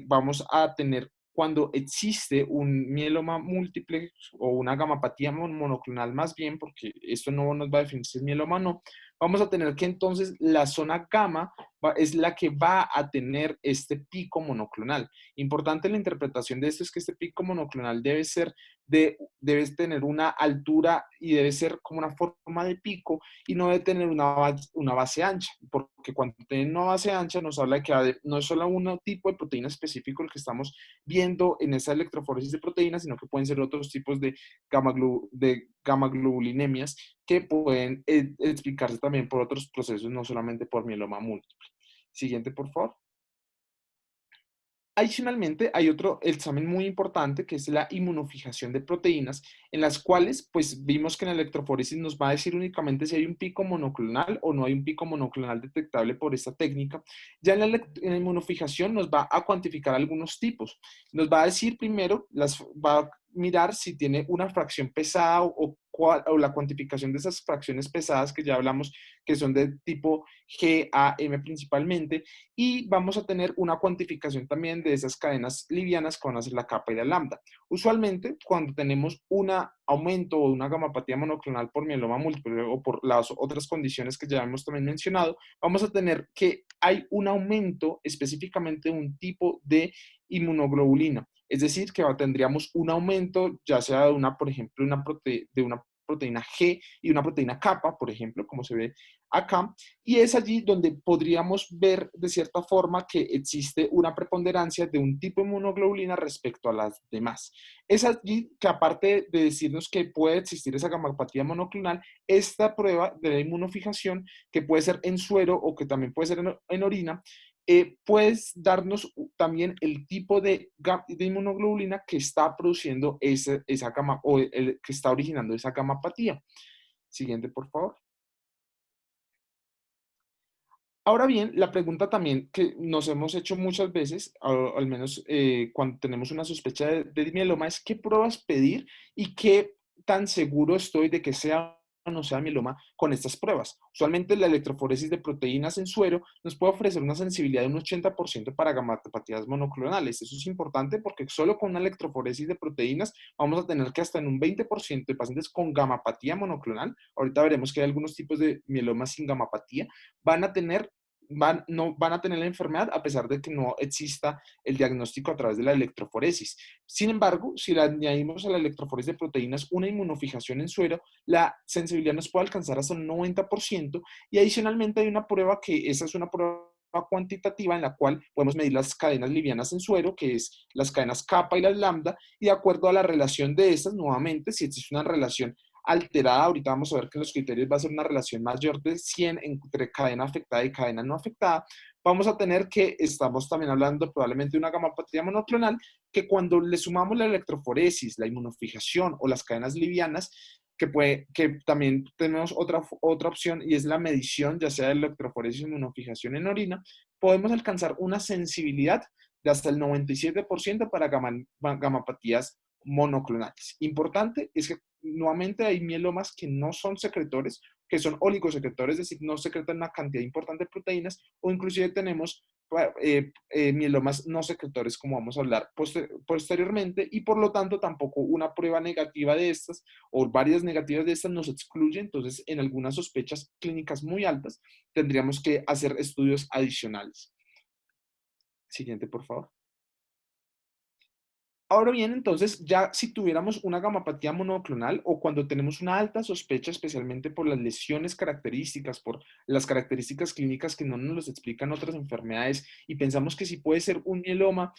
vamos a tener cuando existe un mieloma múltiple o una gamapatía monoclonal más bien, porque esto no nos va a definir si es mieloma o no, vamos a tener que entonces la zona gamma es la que va a tener este pico monoclonal. Importante la interpretación de esto es que este pico monoclonal debe tener una altura y debe ser como una forma de pico y no debe tener una base ancha, porque cuando tiene una base ancha nos habla de que no es solo un tipo de proteína específico el que estamos viendo en esa electroforesis de proteínas, sino que pueden ser otros tipos de gamma-globulinemias que pueden explicarse también por otros procesos, no solamente por mieloma múltiple. Siguiente, por favor. Adicionalmente, hay otro examen muy importante que es la inmunofijación de proteínas, en las cuales pues vimos que en la electroforesis nos va a decir únicamente si hay un pico monoclonal o no hay un pico monoclonal detectable por esta técnica. Ya en la inmunofijación nos va a cuantificar algunos tipos. Nos va a decir primero, va a mirar si tiene una fracción pesada o la cuantificación de esas fracciones pesadas que ya hablamos, que son de tipo GAM principalmente, y vamos a tener una cuantificación también de esas cadenas livianas que van a ser la kappa y la lambda. Usualmente, cuando tenemos un aumento o una gamapatía monoclonal por mieloma múltiple o por las otras condiciones que ya hemos también mencionado, vamos a tener que hay un aumento específicamente de un tipo de inmunoglobulina. Es decir, que tendríamos un aumento, ya sea de por ejemplo, de una proteína G y una proteína kappa, por ejemplo, como se ve acá, y es allí donde podríamos ver de cierta forma que existe una preponderancia de un tipo de inmunoglobulina respecto a las demás. Es allí que aparte de decirnos que puede existir esa gamapatía monoclonal, esta prueba de la inmunofijación, que puede ser en suero o que también puede ser en orina, puedes darnos también el tipo de inmunoglobulina que está produciendo esa gama o que está originando esa gamapatía. Siguiente, por favor. Ahora bien, la pregunta también que nos hemos hecho muchas veces, al menos cuando tenemos una sospecha de mieloma, es qué pruebas pedir y qué tan seguro estoy de que sea o no sea mieloma con estas pruebas. Usualmente la electroforesis de proteínas en suero nos puede ofrecer una sensibilidad de un 80% para gamatopatías monoclonales. Eso es importante porque solo con una electroforesis de proteínas vamos a tener que hasta en un 20% de pacientes con gamapatía monoclonal, ahorita veremos que hay algunos tipos de mieloma sin gamapatía, no van a tener la enfermedad a pesar de que no exista el diagnóstico a través de la electroforesis. Sin embargo, si le añadimos a la electroforesis de proteínas una inmunofijación en suero, la sensibilidad nos puede alcanzar hasta un 90% y adicionalmente hay una prueba que esa es una prueba cuantitativa en la cual podemos medir las cadenas livianas en suero, que es las cadenas kappa y las lambda, y de acuerdo a la relación de estas, nuevamente, si existe una relación alterada, ahorita vamos a ver que en los criterios va a ser una relación mayor de 100 entre cadena afectada y cadena no afectada, vamos a tener que estamos también hablando probablemente de una gamapatía monoclonal, que cuando le sumamos la electroforesis, la inmunofijación o las cadenas livianas, que también tenemos otra opción y es la medición, ya sea de electroforesis o inmunofijación en orina, podemos alcanzar una sensibilidad de hasta el 97% para gamapatías monoclonales. Importante es que nuevamente hay mielomas que no son secretores, que son oligosecretores, es decir, no secretan una cantidad importante de proteínas, o inclusive tenemos mielomas no secretores, como vamos a hablar posteriormente, y por lo tanto tampoco una prueba negativa de estas o varias negativas de estas nos excluye. Entonces, en algunas sospechas clínicas muy altas, tendríamos que hacer estudios adicionales. Siguiente, por favor. Ahora bien, entonces, ya si tuviéramos una gamapatía monoclonal o cuando tenemos una alta sospecha, especialmente por las lesiones características, por las características clínicas que no nos los explican otras enfermedades y pensamos que sí puede ser un mieloma,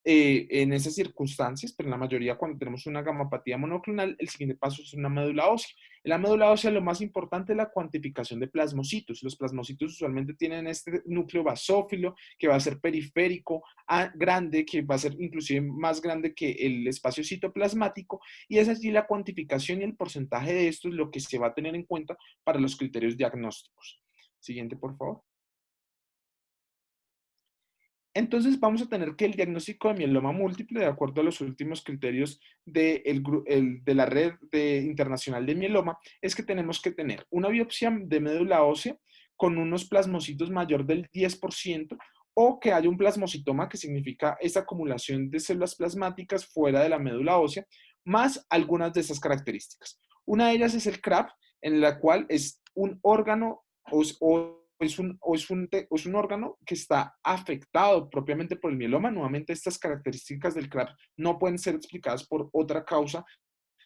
en esas circunstancias, pero en la mayoría cuando tenemos una gamapatía monoclonal, el siguiente paso es una médula ósea. En la médula ósea lo más importante es la cuantificación de plasmocitos. Los plasmocitos usualmente tienen este núcleo basófilo que va a ser periférico, grande, que va a ser inclusive más grande que el espacio citoplasmático, y es allí la cuantificación y el porcentaje de esto es lo que se va a tener en cuenta para los criterios diagnósticos. Siguiente, por favor. Entonces vamos a tener que el diagnóstico de mieloma múltiple, de acuerdo a los últimos criterios de la red internacional de mieloma, es que tenemos que tener una biopsia de médula ósea con unos plasmocitos mayor del 10% o que haya un plasmocitoma, que significa esa acumulación de células plasmáticas fuera de la médula ósea, más algunas de esas características. Una de ellas es el CRAB, en la cual es un órgano es un órgano que está afectado propiamente por el mieloma. Nuevamente, estas características del CRAB no pueden ser explicadas por otra causa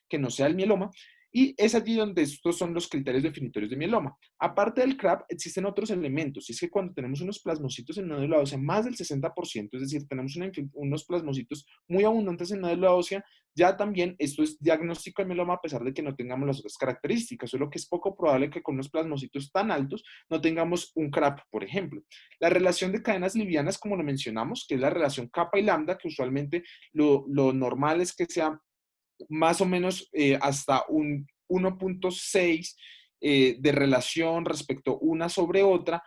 que no sea el mieloma, y es allí donde estos son los criterios definitorios de mieloma. Aparte del CRAB, existen otros elementos, y es que cuando tenemos unos plasmocitos en médula ósea, más del 60%, es decir, tenemos unos plasmocitos muy abundantes en médula ósea, ya también esto es diagnóstico de mieloma a pesar de que no tengamos las otras características, solo que es poco probable que con unos plasmocitos tan altos no tengamos un CRAB, por ejemplo. La relación de cadenas livianas, como lo mencionamos, que es la relación kappa y lambda, que usualmente lo normal es que sea más o menos hasta un 1.6 de relación respecto una sobre otra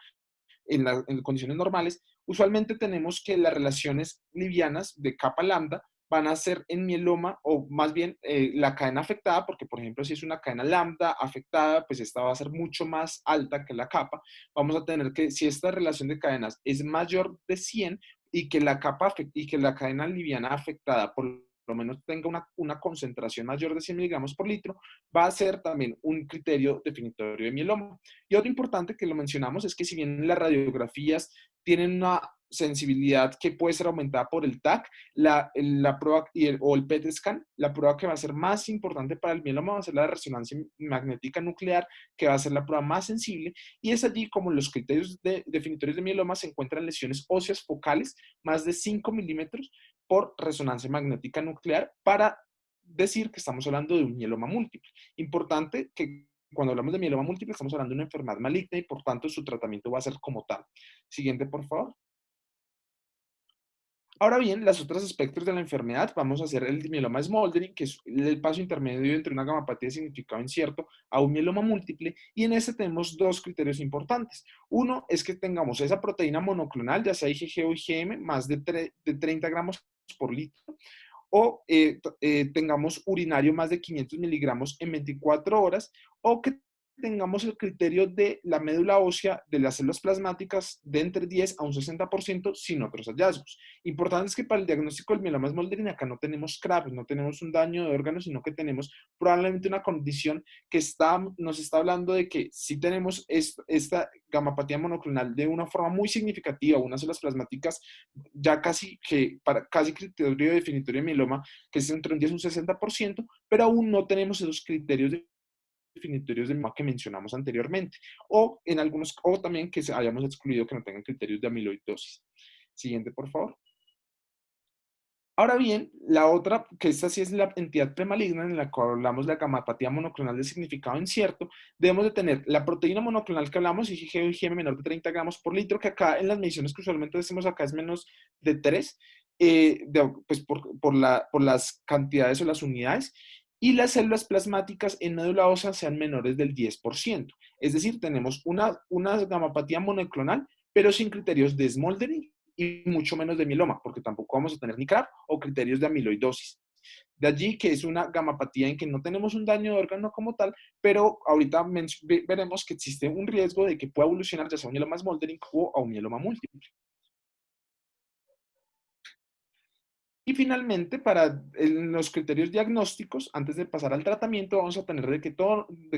en condiciones normales. Usualmente tenemos que las relaciones livianas de capa lambda van a ser en mieloma, o más bien la cadena afectada, porque por ejemplo si es una cadena lambda afectada, pues esta va a ser mucho más alta que la capa. Vamos a tener que, si esta relación de cadenas es mayor de 100 y que la cadena liviana afectada por lo menos tenga una concentración mayor de 100 miligramos por litro, va a ser también un criterio definitorio de mieloma. Y otro importante que lo mencionamos es que si bien las radiografías tienen una sensibilidad que puede ser aumentada por el TAC, la prueba o el PET scan, la prueba que va a ser más importante para el mieloma va a ser la resonancia magnética nuclear, que va a ser la prueba más sensible, y es allí como los criterios definitorios de mieloma se encuentran lesiones óseas focales más de 5 milímetros por resonancia magnética nuclear para decir que estamos hablando de un mieloma múltiple. Importante que cuando hablamos de mieloma múltiple estamos hablando de una enfermedad maligna y por tanto su tratamiento va a ser como tal. Siguiente, por favor. Ahora bien, los otros aspectos de la enfermedad, vamos a hacer el mieloma smoldering, que es el paso intermedio entre una gamapatía de significado incierto a un mieloma múltiple, y en este tenemos dos criterios importantes. Uno es que tengamos esa proteína monoclonal, ya sea IgG o IgM, más de 30 gramos por litro, o tengamos urinario más de 500 miligramos en 24 horas, o que tengamos el criterio de la médula ósea de las células plasmáticas de entre 10 a un 60% sin otros hallazgos. Importante es que para el diagnóstico del mieloma smoldering acá no tenemos CRAB, no tenemos un daño de órganos, sino que tenemos probablemente una condición que nos está hablando de que si tenemos esta gamapatía monoclonal de una forma muy significativa, unas células plasmáticas ya casi criterio definitorio de mieloma, que es entre un 10 y un 60%, pero aún no tenemos esos criterios definitorios de mieloma que mencionamos anteriormente, o en algunos, o también que hayamos excluido que no tengan criterios de amiloidosis. Siguiente, por favor. Ahora bien, la otra, que esta sí es la entidad premaligna en la cual hablamos de la gamapatía monoclonal de significado incierto, debemos de tener la proteína monoclonal que hablamos, IgG o IgM menor de 30 gramos por litro, que acá en las mediciones que usualmente decimos acá es menos de 3, pues por las cantidades o las unidades, y las células plasmáticas en médula ósea sean menores del 10%. Es decir, tenemos una gamapatía monoclonal, pero sin criterios de smoldering y mucho menos de mieloma, porque tampoco vamos a tener ni CRAB o criterios de amiloidosis. De allí que es una gamapatía en que no tenemos un daño de órgano como tal, pero ahorita veremos que existe un riesgo de que pueda evolucionar ya sea un mieloma smoldering o a un mieloma múltiple. Y finalmente, para los criterios diagnósticos, antes de pasar al tratamiento, vamos a tener de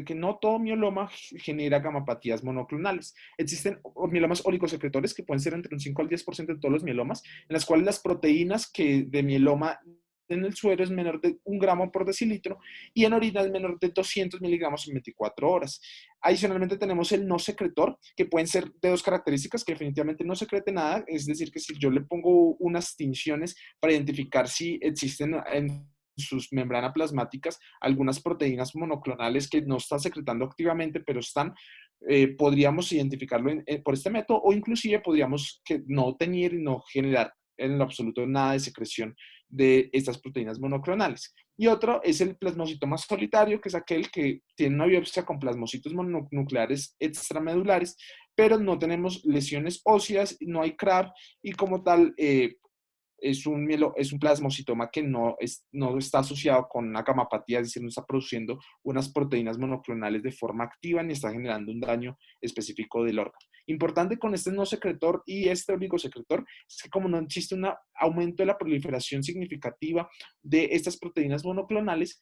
que no todo mieloma genera gamapatías monoclonales. Existen mielomas oligosecretores que pueden ser entre un 5 al 10% de todos los mielomas, en las cuales las proteínas de mieloma en el suero es menor de 1 gramo por decilitro y en orina es menor de 200 miligramos en 24 horas. Adicionalmente tenemos el no secretor, que pueden ser de 2 características, que definitivamente no secrete nada, es decir, que si yo le pongo unas tinciones para identificar si existen en sus membranas plasmáticas algunas proteínas monoclonales que no están secretando activamente, pero están, podríamos identificarlo por este método, o inclusive podríamos no tener y no generar en lo absoluto nada de secreción de estas proteínas monoclonales. Y otro es el plasmocitoma solitario, que es aquel que tiene una biopsia con plasmocitos mononucleares extramedulares, pero no tenemos lesiones óseas, no hay CRAB y como tal es un plasmocitoma que no está asociado con una gamapatía, es decir, no está produciendo unas proteínas monoclonales de forma activa ni está generando un daño específico del órgano. Importante con este no secretor y este oligosecretor es que como no existe un aumento de la proliferación significativa de estas proteínas monoclonales,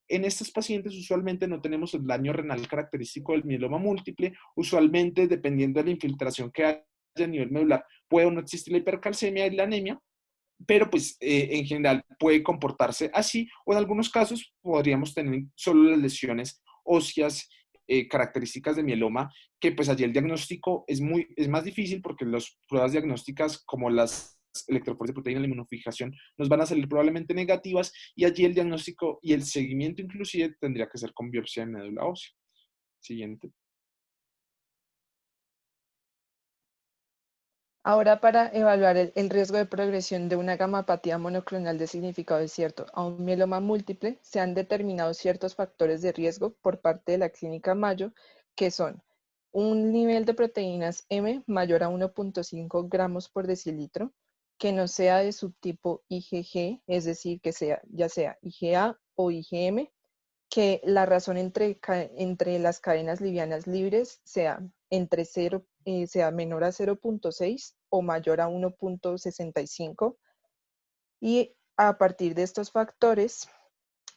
en estos pacientes usualmente no tenemos el daño renal característico del mieloma múltiple, usualmente dependiendo de la infiltración que haya a nivel medular, puede o no existir la hipercalcemia y la anemia, pero pues en general puede comportarse así, o en algunos casos podríamos tener solo las lesiones óseas características de mieloma, que pues allí el diagnóstico es más difícil porque las pruebas diagnósticas como las electroforesis de proteína, la inmunofijación, nos van a salir probablemente negativas y allí el diagnóstico y el seguimiento inclusive tendría que ser con biopsia de médula ósea. Siguiente. Ahora, para evaluar el riesgo de progresión de una gamapatía monoclonal de significado desierto a un mieloma múltiple, se han determinado ciertos factores de riesgo por parte de la Clínica Mayo, que son un nivel de proteínas M mayor a 1.5 gramos por decilitro, que no sea de subtipo IgG, es decir, que sea ya sea IgA o IgM, que la razón entre las cadenas livianas libres sea entre 0, sea menor a 0.6 o mayor a 1.65. Y a partir de estos factores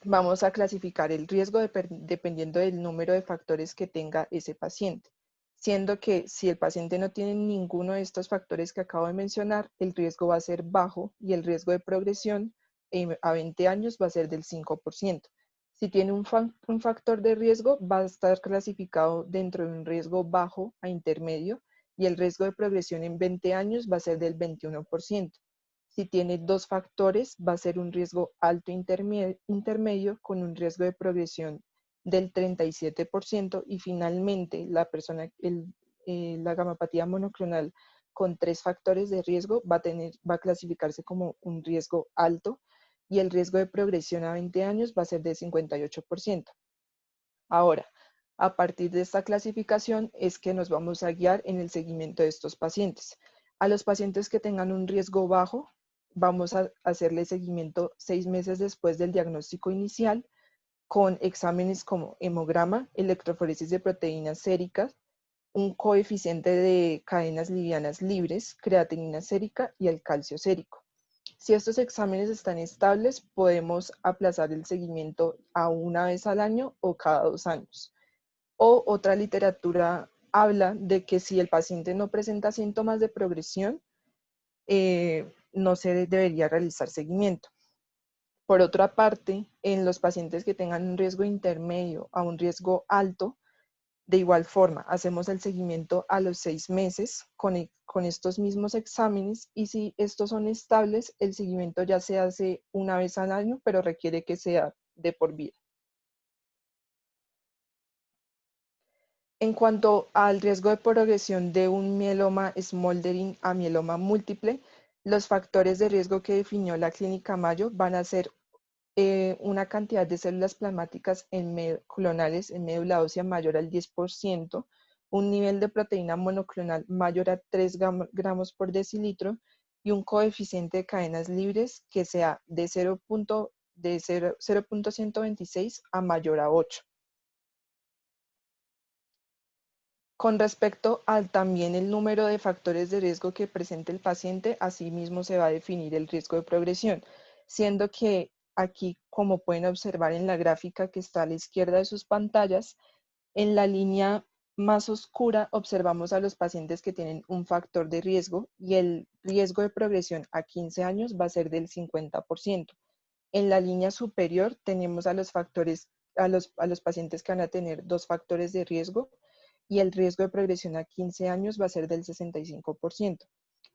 vamos a clasificar el riesgo dependiendo del número de factores que tenga ese paciente, siendo que si el paciente no tiene ninguno de estos factores que acabo de mencionar, el riesgo va a ser bajo y el riesgo de progresión a 20 años va a ser del 5%. Si tiene un factor de riesgo, va a estar clasificado dentro de un riesgo bajo a intermedio y el riesgo de progresión en 20 años va a ser del 21%. Si tiene 2 factores, va a ser un riesgo alto intermedio con un riesgo de progresión del 37% y finalmente la gamapatía monoclonal con 3 factores de riesgo va a clasificarse como un riesgo alto y el riesgo de progresión a 20 años va a ser de 58%. Ahora, a partir de esta clasificación es que nos vamos a guiar en el seguimiento de estos pacientes. A los pacientes que tengan un riesgo bajo, vamos a hacerle seguimiento 6 meses después del diagnóstico inicial con exámenes como hemograma, electroforesis de proteínas séricas, un coeficiente de cadenas livianas libres, creatinina sérica y el calcio sérico. Si estos exámenes están estables, podemos aplazar el seguimiento a una vez al año o cada 2 años. O otra literatura habla de que si el paciente no presenta síntomas de progresión, no se debería realizar seguimiento. Por otra parte, en los pacientes que tengan un riesgo intermedio a un riesgo alto, de igual forma, hacemos el seguimiento a los 6 meses con estos mismos exámenes y si estos son estables, el seguimiento ya se hace una vez al año, pero requiere que sea de por vida. En cuanto al riesgo de progresión de un mieloma smoldering a mieloma múltiple, los factores de riesgo que definió la Clínica Mayo van a ser una cantidad de células plasmáticas clonales en médula ósea mayor al 10%, un nivel de proteína monoclonal mayor a 3 gramos por decilitro y un coeficiente de cadenas libres que sea de 0.126 a mayor a 8. Con respecto al también el número de factores de riesgo que presente el paciente, asimismo se va a definir el riesgo de progresión, siendo que aquí, como pueden observar en la gráfica que está a la izquierda de sus pantallas, en la línea más oscura observamos a los pacientes que tienen un factor de riesgo y el riesgo de progresión a 15 años va a ser del 50%. en la línea superior tenemos a los factores, a los pacientes que van a tener 2 factores de riesgo, y el riesgo de progresión a 15 años va a ser del 65%.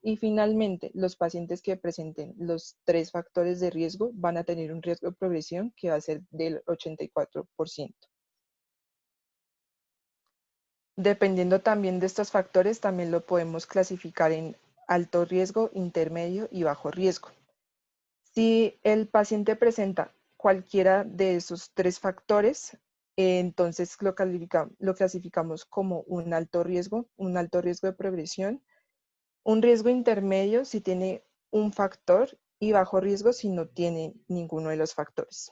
Y finalmente, los pacientes que presenten los 3 factores de riesgo van a tener un riesgo de progresión que va a ser del 84%. Dependiendo también de estos factores, también lo podemos clasificar en alto riesgo, intermedio y bajo riesgo. Si el paciente presenta cualquiera de esos 3 factores, entonces lo clasificamos como un alto riesgo de progresión, un riesgo intermedio si tiene un factor y bajo riesgo si no tiene ninguno de los factores.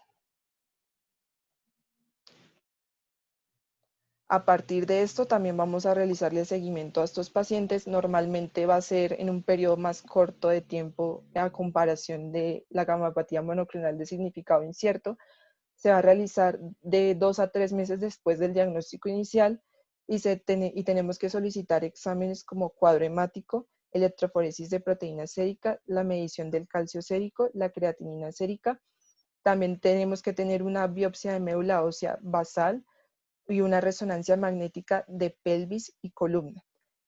A partir de esto también vamos a realizarle seguimiento a estos pacientes. Normalmente va a ser en un periodo más corto de tiempo a comparación de la gamapatía monoclonal de significado incierto. Se va a realizar de 2 a 3 meses después del diagnóstico inicial y tenemos que solicitar exámenes como cuadro hemático, electroforesis de proteína sérica, la medición del calcio sérico, la creatinina sérica. También tenemos que tener una biopsia de médula ósea basal y una resonancia magnética de pelvis y columna.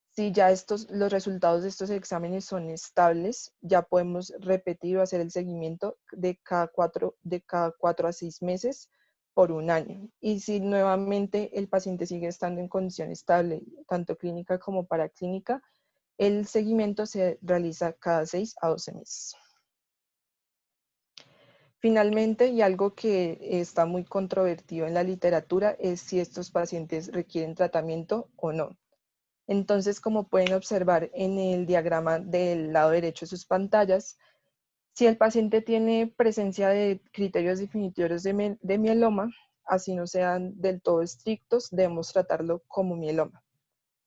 Si ya los resultados de estos exámenes son estables, ya podemos repetir o hacer el seguimiento de cada 4 a 6 meses por un año. Y si nuevamente el paciente sigue estando en condición estable, tanto clínica como paraclínica, el seguimiento se realiza cada 6 a 12 meses. Finalmente, y algo que está muy controvertido en la literatura, es si estos pacientes requieren tratamiento o no. Entonces, como pueden observar en el diagrama del lado derecho de sus pantallas, si el paciente tiene presencia de criterios definitorios de mieloma, así no sean del todo estrictos, debemos tratarlo como mieloma.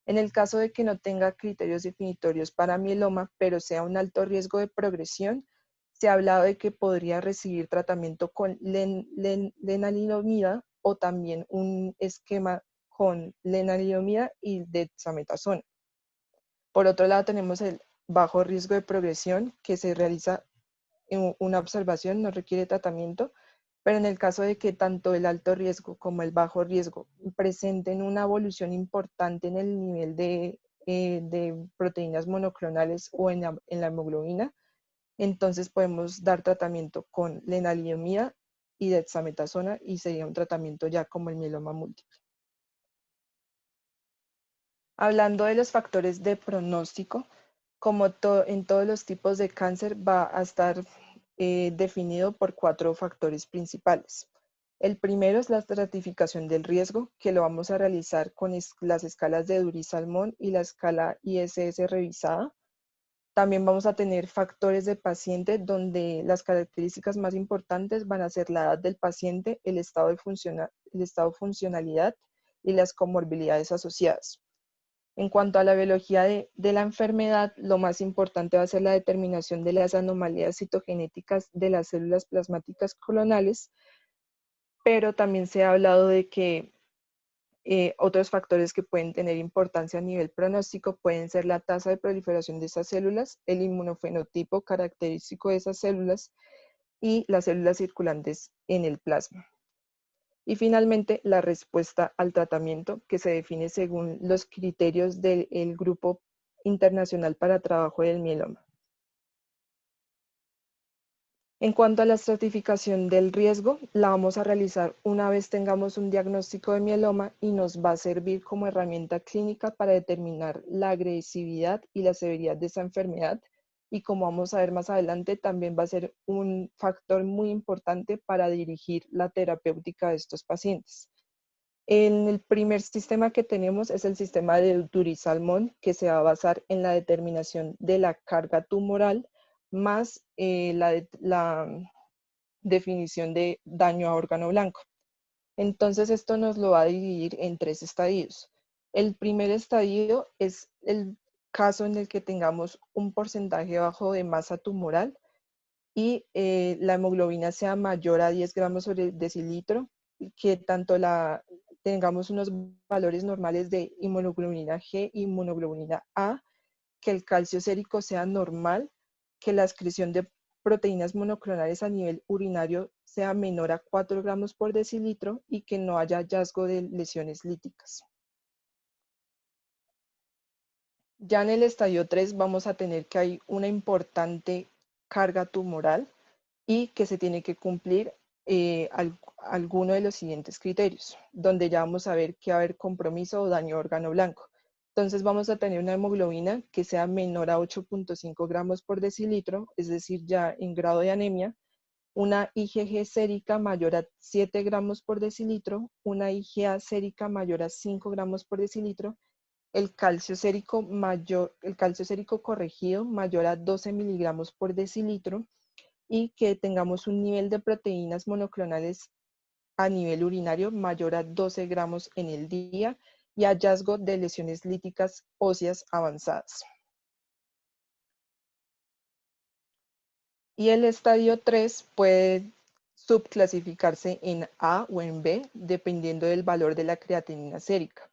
En el caso de que no tenga criterios definitorios para mieloma, pero sea un alto riesgo de progresión, se ha hablado de que podría recibir tratamiento con lenalidomida o también un esquema con lenalidomida y dexametasona. Por otro lado, tenemos el bajo riesgo de progresión, que se realiza en una observación, no requiere tratamiento, pero en el caso de que tanto el alto riesgo como el bajo riesgo presenten una evolución importante en el nivel de proteínas monoclonales o en la hemoglobina, entonces podemos dar tratamiento con lenalidomida y dexametasona y sería un tratamiento ya como el mieloma múltiple. Hablando de los factores de pronóstico, como en todos los tipos de cáncer, va a estar definido por 4 factores principales. El primero es la estratificación del riesgo, que lo vamos a realizar con las escalas de Dury-Salmón y la escala ISS revisada. También vamos a tener factores de paciente donde las características más importantes van a ser la edad del paciente, el estado de funcionalidad y las comorbilidades asociadas. En cuanto a la biología de la enfermedad, lo más importante va a ser la determinación de las anomalías citogenéticas de las células plasmáticas clonales, pero también se ha hablado de que otros factores que pueden tener importancia a nivel pronóstico pueden ser la tasa de proliferación de esas células, el inmunofenotipo característico de esas células y las células circulantes en el plasma. Y finalmente, la respuesta al tratamiento, que se define según los criterios del Grupo Internacional para Trabajo del Mieloma. En cuanto a la estratificación del riesgo, la vamos a realizar una vez tengamos un diagnóstico de mieloma y nos va a servir como herramienta clínica para determinar la agresividad y la severidad de esa enfermedad. Y como vamos a ver más adelante, también va a ser un factor muy importante para dirigir la terapéutica de estos pacientes. El primer sistema que tenemos es el sistema de Dury-Salmón, que se va a basar en la determinación de la carga tumoral más la definición de daño a órgano blanco. Entonces esto nos lo va a dividir en 3 estadios. El primer estadio es el caso en el que tengamos un porcentaje bajo de masa tumoral y la hemoglobina sea mayor a 10 gramos sobre decilitro, que tanto tengamos unos valores normales de inmunoglobulina G y inmunoglobulina A, que el calcio sérico sea normal, que la excreción de proteínas monoclonales a nivel urinario sea menor a 4 gramos por decilitro y que no haya hallazgo de lesiones líticas. Ya en el estadio 3 vamos a tener que hay una importante carga tumoral y que se tiene que cumplir alguno de los siguientes criterios, donde ya vamos a ver que va a haber compromiso o daño a órgano blanco. Entonces vamos a tener una hemoglobina que sea menor a 8.5 gramos por decilitro, es decir, ya en grado de anemia, una IgG sérica mayor a 7 gramos por decilitro, una IgA sérica mayor a 5 gramos por decilitro, el calcio sérico corregido mayor a 12 miligramos por decilitro y que tengamos un nivel de proteínas monoclonales a nivel urinario mayor a 12 gramos en el día y hallazgo de lesiones líticas óseas avanzadas. Y el estadio 3 puede subclasificarse en A o en B, dependiendo del valor de la creatinina sérica.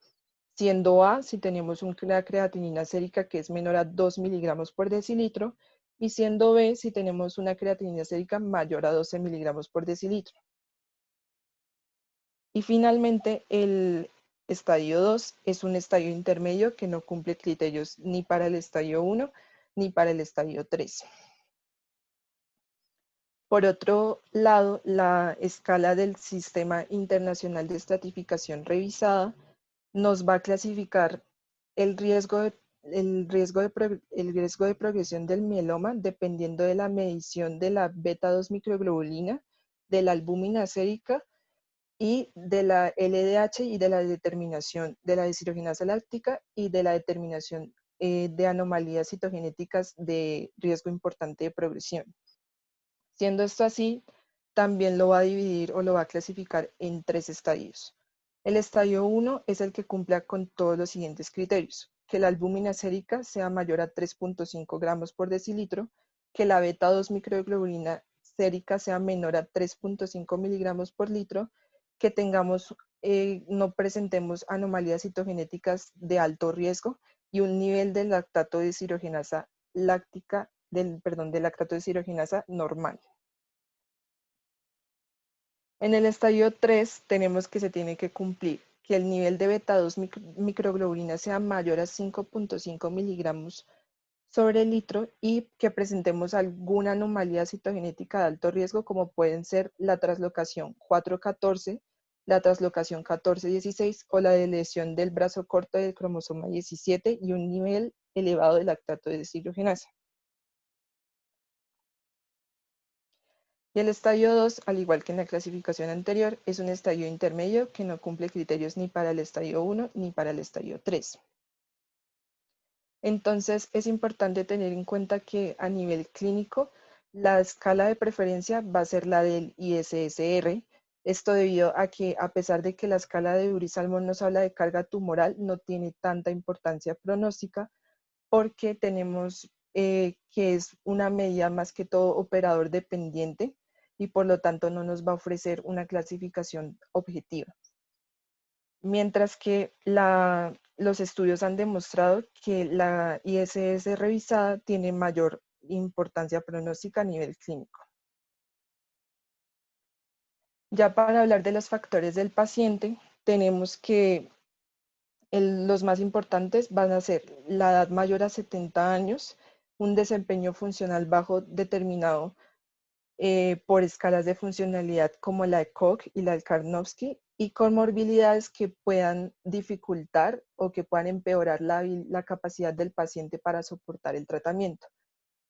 Siendo A, si tenemos una creatinina sérica que es menor a 2 miligramos por decilitro, y siendo B, si tenemos una creatinina sérica mayor a 12 miligramos por decilitro. Y finalmente, el estadio 2 es un estadio intermedio que no cumple criterios ni para el estadio 1 ni para el estadio 3. Por otro lado, la escala del Sistema Internacional de Estratificación revisada nos va a clasificar el riesgo de progresión del mieloma dependiendo de la medición de la beta-2 microglobulina, de la albúmina sérica y de la LDH y de la determinación de la deshidrogenasa láctica y de la determinación de anomalías citogenéticas de riesgo importante de progresión. Siendo esto así, también lo va a dividir o lo va a clasificar en 3 estadios. El estadio 1 es el que cumpla con todos los siguientes criterios: que la albúmina sérica sea mayor a 3.5 gramos por decilitro, que la beta-2 microglobulina sérica sea menor a 3.5 miligramos por litro, que no presentemos anomalías citogenéticas de alto riesgo y un nivel de lactato de deshidrogenasa láctica, de lactato deshidrogenasa normal. En el estadio 3 tenemos que se tiene que cumplir que el nivel de beta-2 microglobulina sea mayor a 5.5 miligramos sobre litro y que presentemos alguna anomalía citogenética de alto riesgo, como pueden ser la translocación 414, la translocación 1416 o la lesión del brazo corto del cromosoma 17 y un nivel elevado de lactato de deshidrogenasa. Y el estadio 2, al igual que en la clasificación anterior, es un estadio intermedio que no cumple criterios ni para el estadio 1 ni para el estadio 3. Entonces, es importante tener en cuenta que a nivel clínico, la escala de preferencia va a ser la del ISSR. Esto debido a que, a pesar de que la escala de Uri-Salmón nos habla de carga tumoral, no tiene tanta importancia pronóstica porque tenemos que es una medida más que todo operador dependiente y por lo tanto no nos va a ofrecer una clasificación objetiva. Mientras que los estudios han demostrado que la ISS revisada tiene mayor importancia pronóstica a nivel clínico. Ya para hablar de los factores del paciente, tenemos que los más importantes van a ser la edad mayor a 70 años, un desempeño funcional bajo determinado por escalas de funcionalidad como la de Koch y la de Karnofsky, y comorbilidades que puedan dificultar o que puedan empeorar la capacidad del paciente para soportar el tratamiento.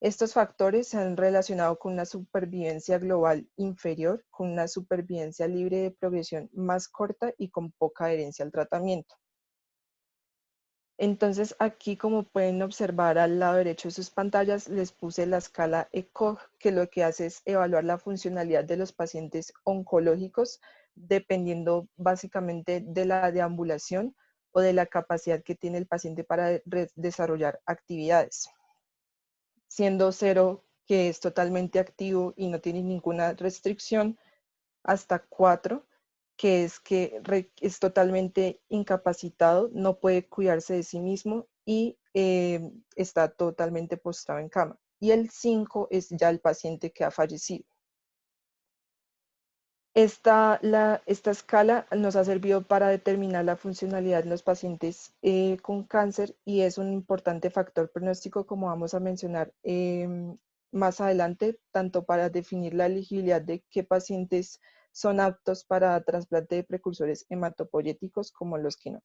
Estos factores se han relacionado con una supervivencia global inferior, con una supervivencia libre de progresión más corta y con poca adherencia al tratamiento. Entonces aquí, como pueden observar al lado derecho de sus pantallas, les puse la escala ECOG, que lo que hace es evaluar la funcionalidad de los pacientes oncológicos dependiendo básicamente de la deambulación o de la capacidad que tiene el paciente para desarrollar actividades. Siendo 0, que es totalmente activo y no tiene ninguna restricción, hasta 4, que es totalmente incapacitado, no puede cuidarse de sí mismo y está totalmente postrado en cama. y el 5 es ya el paciente que ha fallecido. Esta escala nos ha servido para determinar la funcionalidad en los pacientes con cáncer y es un importante factor pronóstico, como vamos a mencionar más adelante, tanto para definir la elegibilidad de qué pacientes son aptos para trasplante de precursores hematopoyéticos como los que no.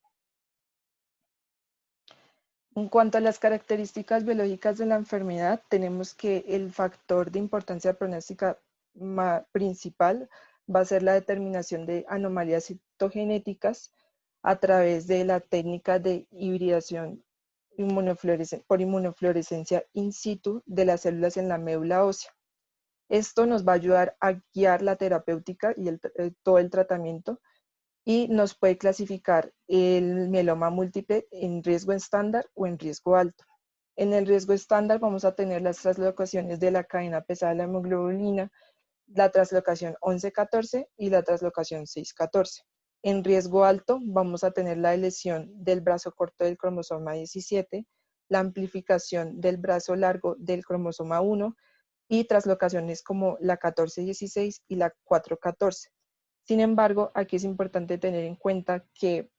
En cuanto a las características biológicas de la enfermedad, tenemos que el factor de importancia pronóstica principal va a ser la determinación de anomalías citogenéticas a través de la técnica de hibridación por inmunofluorescencia in situ de las células en la médula ósea. Esto nos va a ayudar a guiar la terapéutica y todo el tratamiento y nos puede clasificar el mieloma múltiple en riesgo estándar o en riesgo alto. En el riesgo estándar vamos a tener las translocaciones de la cadena pesada de la hemoglobina, la translocación 11-14 y la translocación 6-14. En riesgo alto vamos a tener la lesión del brazo corto del cromosoma 17, la amplificación del brazo largo del cromosoma 1 y translocaciones como la 14-16 y la 4-14. Sin embargo, aquí es importante tener en cuenta que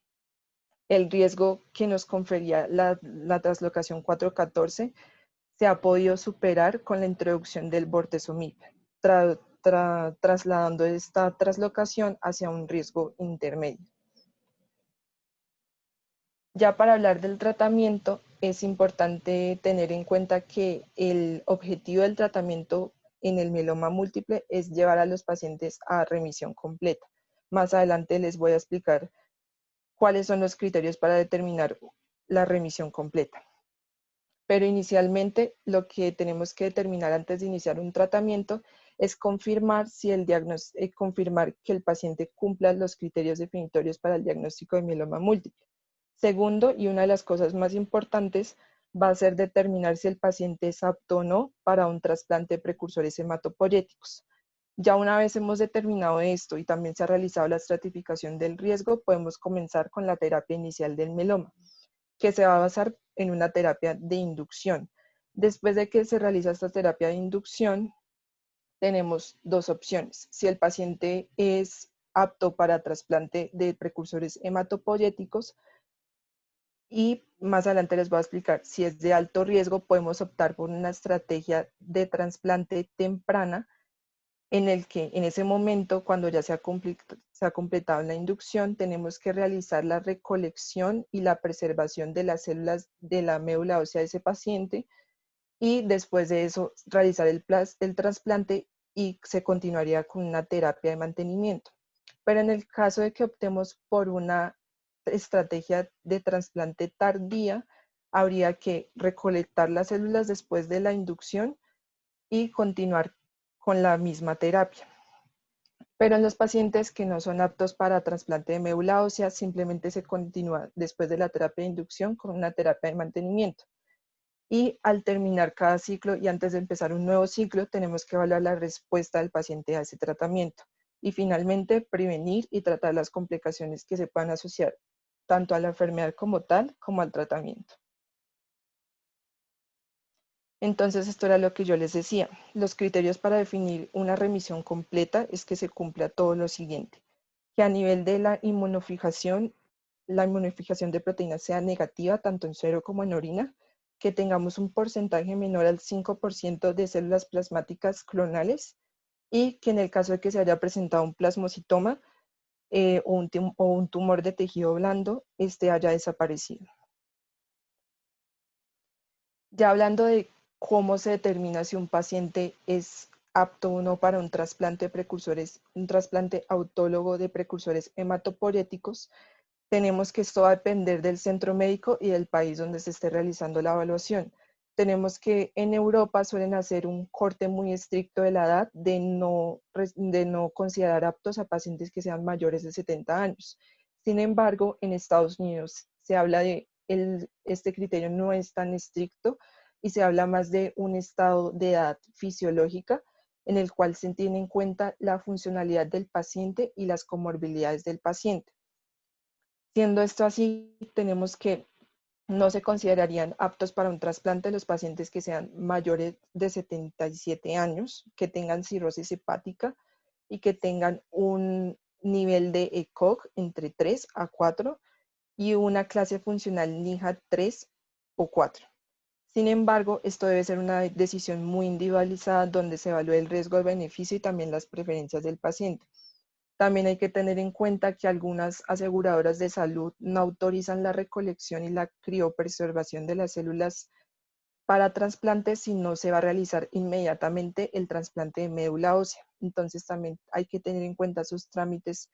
el riesgo que nos confería la translocación 4-14 se ha podido superar con la introducción del bortezomib, trasladando esta translocación hacia un riesgo intermedio. Ya para hablar del tratamiento, es importante tener en cuenta que el objetivo del tratamiento en el mieloma múltiple es llevar a los pacientes a remisión completa. Más adelante les voy a explicar cuáles son los criterios para determinar la remisión completa. Pero inicialmente lo que tenemos que determinar antes de iniciar un tratamiento es confirmar que el paciente cumpla los criterios definitorios para el diagnóstico de mieloma múltiple. Segundo, y una de las cosas más importantes, va a ser determinar si el paciente es apto o no para un trasplante de precursores hematopoyéticos. Ya una vez hemos determinado esto y también se ha realizado la estratificación del riesgo, podemos comenzar con la terapia inicial del mieloma, que se va a basar en una terapia de inducción. Después de que se realiza esta terapia de inducción, tenemos dos opciones. Si el paciente es apto para trasplante de precursores hematopoyéticos, y más adelante les voy a explicar, si es de alto riesgo, podemos optar por una estrategia de trasplante temprana en el que en ese momento, cuando ya se ha completado la inducción, tenemos que realizar la recolección y la preservación de las células de la médula ósea de ese paciente y después de eso realizar el trasplante y se continuaría con una terapia de mantenimiento. Pero en el caso de que optemos por una estrategia de trasplante tardía, habría que recolectar las células después de la inducción y continuar con la misma terapia. Pero en los pacientes que no son aptos para trasplante de médula ósea, simplemente se continúa después de la terapia de inducción con una terapia de mantenimiento. Y al terminar cada ciclo y antes de empezar un nuevo ciclo, tenemos que evaluar la respuesta del paciente a ese tratamiento. Y finalmente, prevenir y tratar las complicaciones que se puedan asociar tanto a la enfermedad como tal, como al tratamiento. Entonces, esto era lo que yo les decía. Los criterios para definir una remisión completa es que se cumpla todo lo siguiente. Que a nivel de la inmunofijación de proteínas sea negativa, tanto en suero como en orina. Que tengamos un porcentaje menor al 5% de células plasmáticas clonales. Y que en el caso de que se haya presentado un plasmocitoma o un tumor de tejido blando, este haya desaparecido. Ya hablando de cómo se determina si un paciente es apto o no para un trasplante de precursores, un trasplante autólogo de precursores hematopoyéticos, tenemos que esto va a depender del centro médico y del país donde se esté realizando la evaluación. Tenemos que en Europa suelen hacer un corte muy estricto de la edad de no considerar aptos a pacientes que sean mayores de 70 años. Sin embargo, en Estados Unidos se habla de este criterio no es tan estricto y se habla más de un estado de edad fisiológica en el cual se tiene en cuenta la funcionalidad del paciente y las comorbilidades del paciente. Siendo esto así, tenemos que No se considerarían aptos para un trasplante los pacientes que sean mayores de 77 años, que tengan cirrosis hepática y que tengan un nivel de ECOG entre 3 a 4 y una clase funcional NIHA 3 o 4. Sin embargo, esto debe ser una decisión muy individualizada donde se evalúe el riesgo-beneficio y también las preferencias del paciente. También hay que tener en cuenta que algunas aseguradoras de salud no autorizan la recolección y la criopreservación de las células para trasplantes si no se va a realizar inmediatamente el trasplante de médula ósea. Entonces también hay que tener en cuenta sus trámites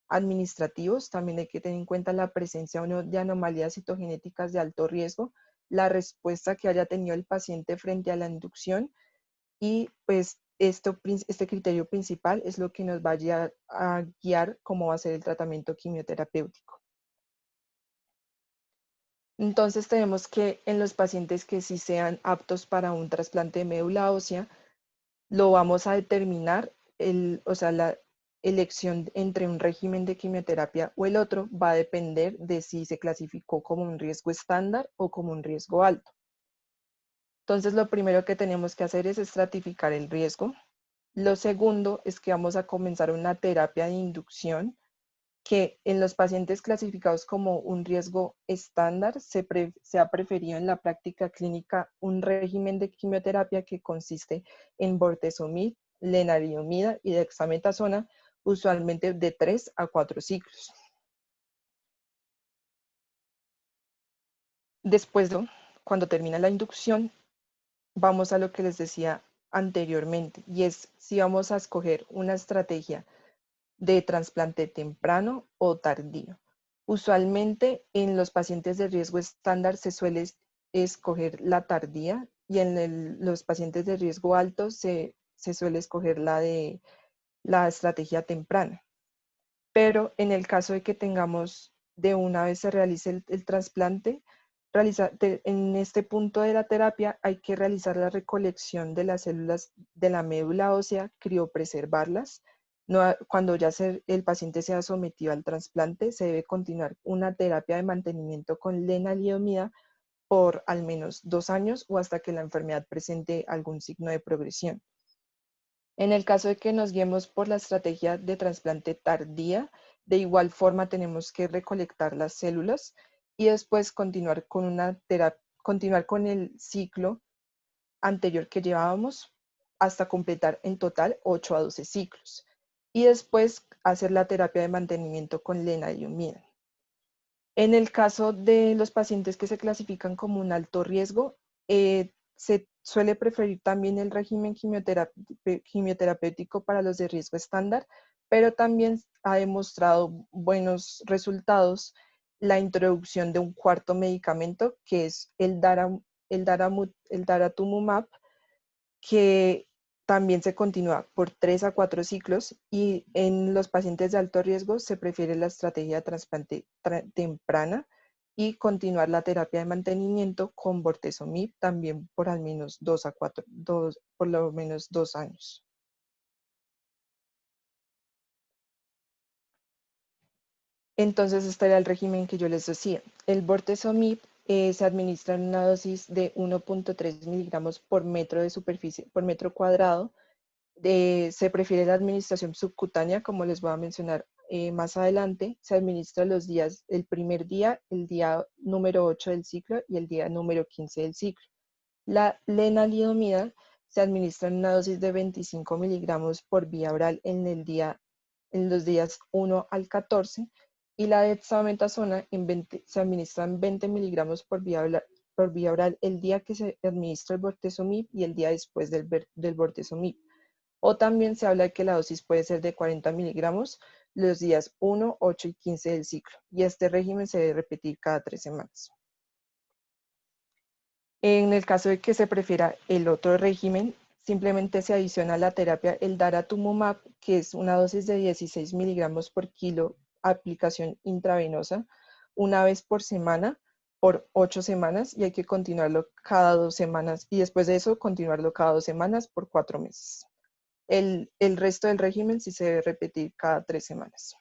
administrativos, también hay que tener en cuenta la presencia o no de anomalías citogenéticas de alto riesgo, la respuesta que haya tenido el paciente frente a la inducción y pues este criterio principal es lo que nos va a guiar cómo va a ser el tratamiento quimioterapéutico. Entonces tenemos que en los pacientes que sí sean aptos para un trasplante de médula ósea, lo vamos a determinar, la elección entre un régimen de quimioterapia o el otro va a depender de si se clasificó como un riesgo estándar o como un riesgo alto. Entonces lo primero que tenemos que hacer es estratificar el riesgo. Lo segundo es que vamos a comenzar una terapia de inducción que en los pacientes clasificados como un riesgo estándar se ha preferido en la práctica clínica un régimen de quimioterapia que consiste en bortezomib, lenalidomida y dexametasona, usualmente de 3 a 4 ciclos. Después, cuando termina la inducción, vamos a lo que les decía anteriormente, y es si vamos a escoger una estrategia de trasplante temprano o tardío. Usualmente en los pacientes de riesgo estándar se suele escoger la tardía y en los pacientes de riesgo alto se suele escoger la estrategia temprana. Pero en el caso de que tengamos de una vez se realice el trasplante, en este punto de la terapia hay que realizar la recolección de las células de la médula ósea, criopreservarlas. Cuando ya el paciente sea sometido al trasplante, se debe continuar una terapia de mantenimiento con lenalidomida por al menos 2 años o hasta que la enfermedad presente algún signo de progresión. En el caso de que nos guiemos por la estrategia de trasplante tardía, de igual forma tenemos que recolectar las células y después continuar con el ciclo anterior que llevábamos hasta completar en total 8 a 12 ciclos. Y después hacer la terapia de mantenimiento con lenalidomida. En el caso de los pacientes que se clasifican como un alto riesgo, se suele preferir también el régimen quimioterapéutico para los de riesgo estándar, pero también ha demostrado buenos resultados la introducción de un cuarto medicamento, que es el daratumumab, que también se continúa por 3 a 4 ciclos y en los pacientes de alto riesgo se prefiere la estrategia de trasplante temprana y continuar la terapia de mantenimiento con bortezomib también por al menos 2 a 4, por lo menos 2 años. Entonces este era el régimen que yo les decía. El bortezomib se administra en una dosis de 1.3 miligramos por metro de superficie, por metro cuadrado. Se prefiere la administración subcutánea, como les voy a mencionar más adelante. Se administra los días, el primer día, el día número 8 del ciclo y el día número 15 del ciclo. La lenalidomida se administra en una dosis de 25 miligramos por vía oral en los días 1 al 14 y la dexametasona se administra en 20 miligramos por vía oral el día que se administra el bortezomib y el día después del bortezomib. O también se habla de que la dosis puede ser de 40 miligramos los días 1, 8 y 15 del ciclo. Y este régimen se debe repetir cada 3 semanas. En el caso de que se prefiera el otro régimen, simplemente se adiciona a la terapia el daratumumab, que es una dosis de 16 miligramos por kilo, aplicación intravenosa, una vez por semana, por 8 semanas, y hay que continuarlo cada 2 semanas, y después de eso continuarlo cada 2 semanas por 4 meses. El resto del régimen sí se debe repetir cada 3 semanas.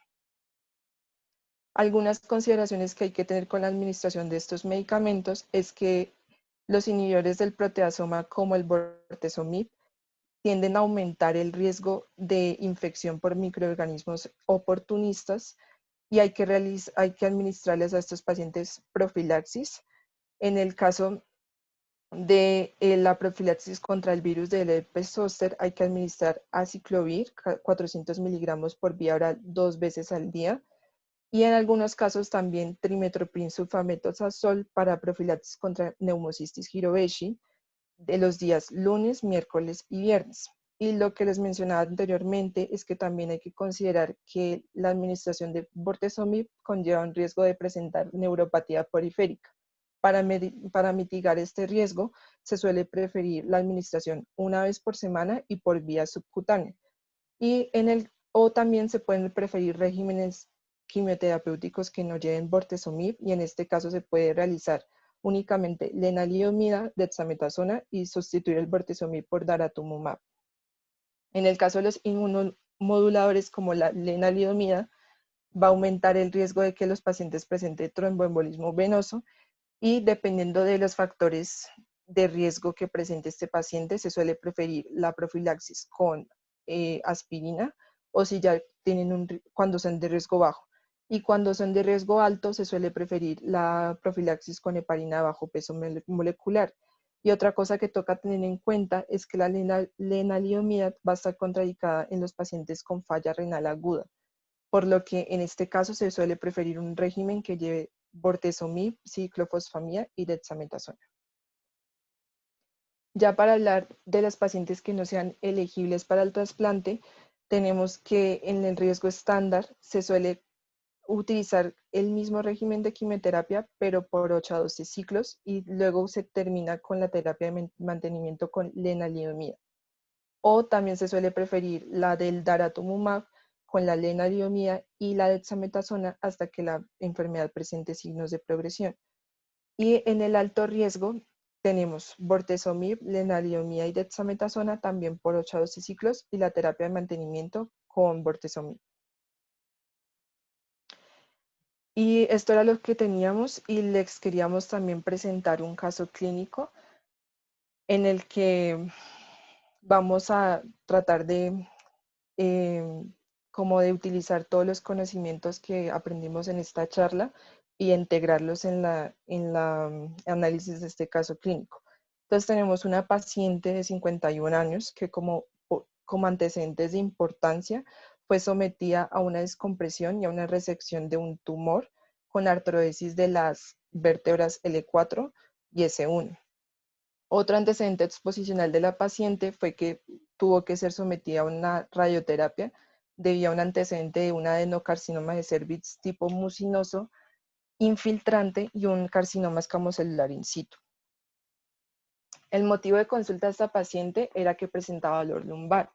Algunas consideraciones que hay que tener con la administración de estos medicamentos es que los inhibidores del proteasoma como el bortezomib tienden a aumentar el riesgo de infección por microorganismos oportunistas y hay que administrarles a estos pacientes profilaxis. En el caso de la profilaxis contra el virus del herpes zóster, hay que administrar aciclovir 400 miligramos por vía oral 2 veces al día. Y en algunos casos también trimetoprim sulfametosazol para profilaxis contra neumocistis jirovecii de los días lunes, miércoles y viernes. Y lo que les mencionaba anteriormente es que también hay que considerar que la administración de bortezomib conlleva un riesgo de presentar neuropatía periférica. Para mitigar este riesgo, se suele preferir la administración una vez por semana y por vía subcutánea. O también se pueden preferir regímenes quimioterapéuticos que no lleven bortezomib y en este caso se puede realizar únicamente lenalidomida, dexametasona y sustituir el bortezomib por daratumumab. En el caso de los inmunomoduladores como la lenalidomida, va a aumentar el riesgo de que los pacientes presenten tromboembolismo venoso y dependiendo de los factores de riesgo que presente este paciente, se suele preferir la profilaxis con aspirina o si ya tienen cuando son de riesgo bajo. Y cuando son de riesgo alto, se suele preferir la profilaxis con heparina de bajo peso molecular. Y otra cosa que toca tener en cuenta es que la lenalidomida va a estar contraindicada en los pacientes con falla renal aguda, por lo que en este caso se suele preferir un régimen que lleve bortezomib, ciclofosfamida y dexametasona. Ya para hablar de los pacientes que no sean elegibles para el trasplante, tenemos que en el riesgo estándar se suele utilizar el mismo régimen de quimioterapia, pero por 8 a 12 ciclos, y luego se termina con la terapia de mantenimiento con lenalidomida. O también se suele preferir la del daratumumab con la lenalidomida y la dexametasona hasta que la enfermedad presente signos de progresión. Y en el alto riesgo tenemos bortezomib, lenalidomida y dexametasona también por 8 a 12 ciclos y la terapia de mantenimiento con bortezomib. Y esto era lo que teníamos y les queríamos también presentar un caso clínico en el que vamos a tratar de como de utilizar todos los conocimientos que aprendimos en esta charla y integrarlos en la análisis de este caso clínico. Entonces tenemos una paciente de 51 años que como antecedentes de importancia fue sometida a una descompresión y a una resección de un tumor con artrodesis de las vértebras L4 y S1. Otro antecedente exposicional de la paciente fue que tuvo que ser sometida a una radioterapia debido a un antecedente de un adenocarcinoma de cervix tipo mucinoso infiltrante y un carcinoma escamocelular in situ. El motivo de consulta de esta paciente era que presentaba dolor lumbar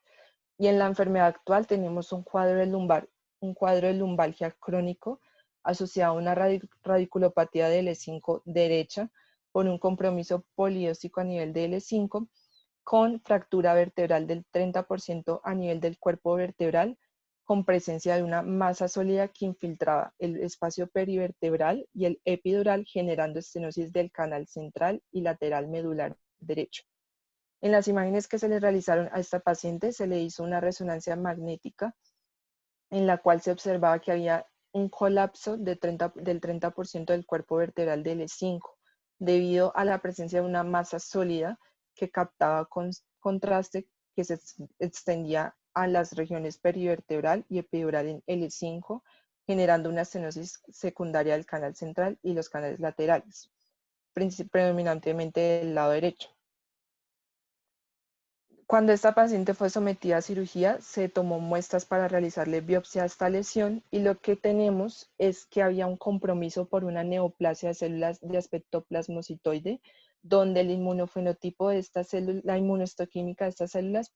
y en la enfermedad actual tenemos un cuadro de lumbalgia crónico asociado a una radiculopatía de L5 derecha con un compromiso polióstico a nivel de L5 con fractura vertebral del 30% a nivel del cuerpo vertebral con presencia de una masa sólida que infiltraba el espacio perivertebral y el epidural generando estenosis del canal central y lateral medular derecho. En las imágenes que se le realizaron a esta paciente se le hizo una resonancia magnética en la cual se observaba que había un colapso del 30% del cuerpo vertebral del L5 debido a la presencia de una masa sólida que captaba contraste que se extendía a las regiones perivertebral y epidural en L5, generando una estenosis secundaria del canal central y los canales laterales, predominantemente del lado derecho. Cuando esta paciente fue sometida a cirugía, se tomó muestras para realizarle biopsia a esta lesión y lo que tenemos es que había un compromiso por una neoplasia de células de aspecto plasmocitoide, donde el inmunofenotipo de estas células, la inmunohistoquímica de estas células,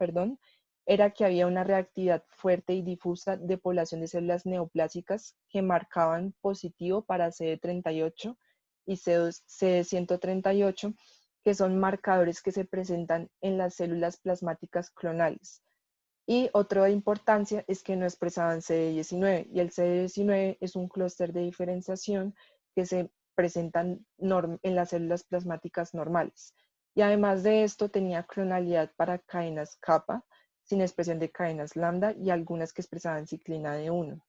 era que había una reactividad fuerte y difusa de población de células neoplásicas que marcaban positivo para CD38 y CD138, que son marcadores que se presentan en las células plasmáticas clonales. Y otra importancia es que no expresaban CD19 y el CD19 es un clúster de diferenciación que se presentan en las células plasmáticas normales. Y además de esto tenía clonalidad para cadenas kappa, sin expresión de cadenas lambda y algunas que expresaban ciclina D1.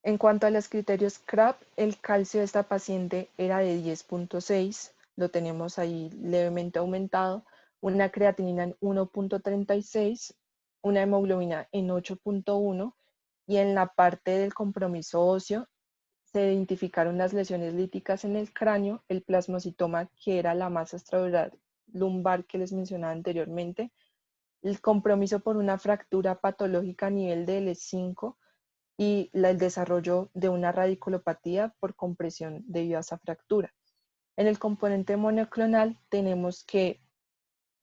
En cuanto a los criterios CRAP, el calcio de esta paciente era de 10.6, lo tenemos ahí levemente aumentado, una creatinina en 1.36, una hemoglobina en 8.1 y en la parte del compromiso óseo se identificaron las lesiones líticas en el cráneo, el plasmocitoma que era la masa extraocular lumbar que les mencionaba anteriormente, el compromiso por una fractura patológica a nivel de L5 y el desarrollo de una radiculopatía por compresión debido a esa fractura. En el componente monoclonal tenemos que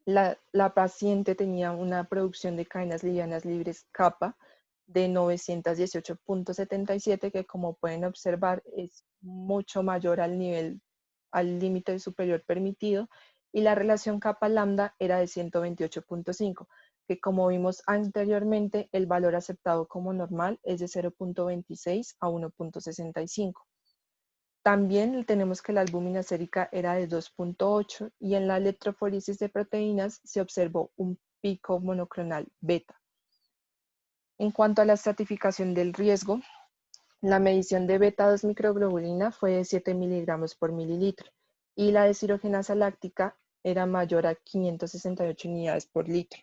la paciente tenía una producción de cadenas livianas libres kappa de 918.77, que como pueden observar es mucho mayor al límite superior permitido, y la relación kappa lambda era de 128.5, que como vimos anteriormente, el valor aceptado como normal es de 0.26 a 1.65. También tenemos que la albúmina sérica era de 2.8 y en la electroforesis de proteínas se observó un pico monoclonal beta. En cuanto a la estratificación del riesgo, la medición de beta-2 microglobulina fue de 7 miligramos por mililitro y la deshidrogenasa láctica era mayor a 568 unidades por litro.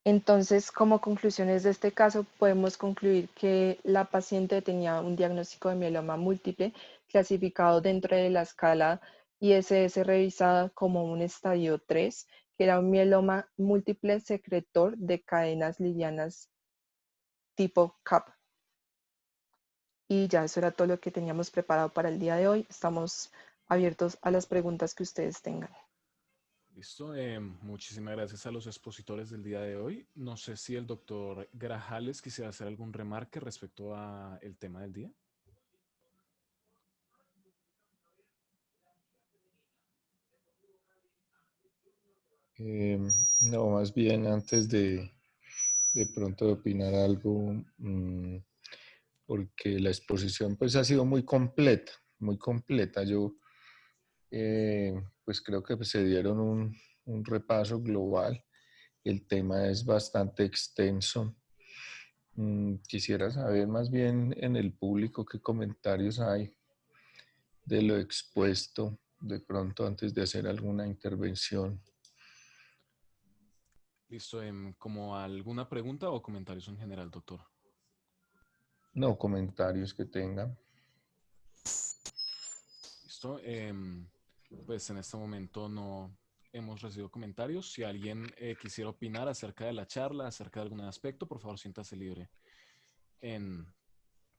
Entonces, como conclusiones de este caso, podemos concluir que la paciente tenía un diagnóstico de mieloma múltiple clasificado dentro de la escala ISS revisada como un estadio 3, que era un mieloma múltiple secretor de cadenas livianas tipo CAP. Y ya eso era todo lo que teníamos preparado para el día de hoy. Estamos abiertos a las preguntas que ustedes tengan. Listo, muchísimas gracias a los expositores del día de hoy. No sé si el doctor Grajales quisiera hacer algún remarque respecto al tema del día. No, más bien antes de pronto de opinar algo, porque la exposición pues ha sido muy completa, muy completa. Yo pues creo que pues, se dieron un repaso global. El tema es bastante extenso. Quisiera saber más bien en el público qué comentarios hay de lo expuesto, de pronto antes de hacer alguna intervención. Listo, ¿como alguna pregunta o comentarios en general, doctor? No, comentarios que tengan. Listo, pues en este momento no hemos recibido comentarios. Si alguien quisiera opinar acerca de la charla, acerca de algún aspecto, por favor siéntase libre en,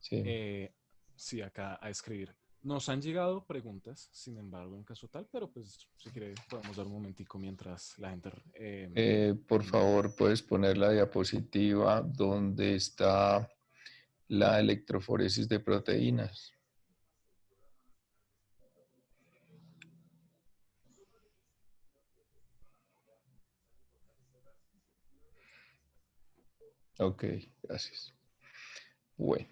Sí. sí, acá a escribir. Nos han llegado preguntas, sin embargo, en caso tal, pero pues si quiere podemos dar un momentico mientras la gente... Por favor, puedes poner la diapositiva donde está la electroforesis de proteínas. Ok, gracias. Bueno,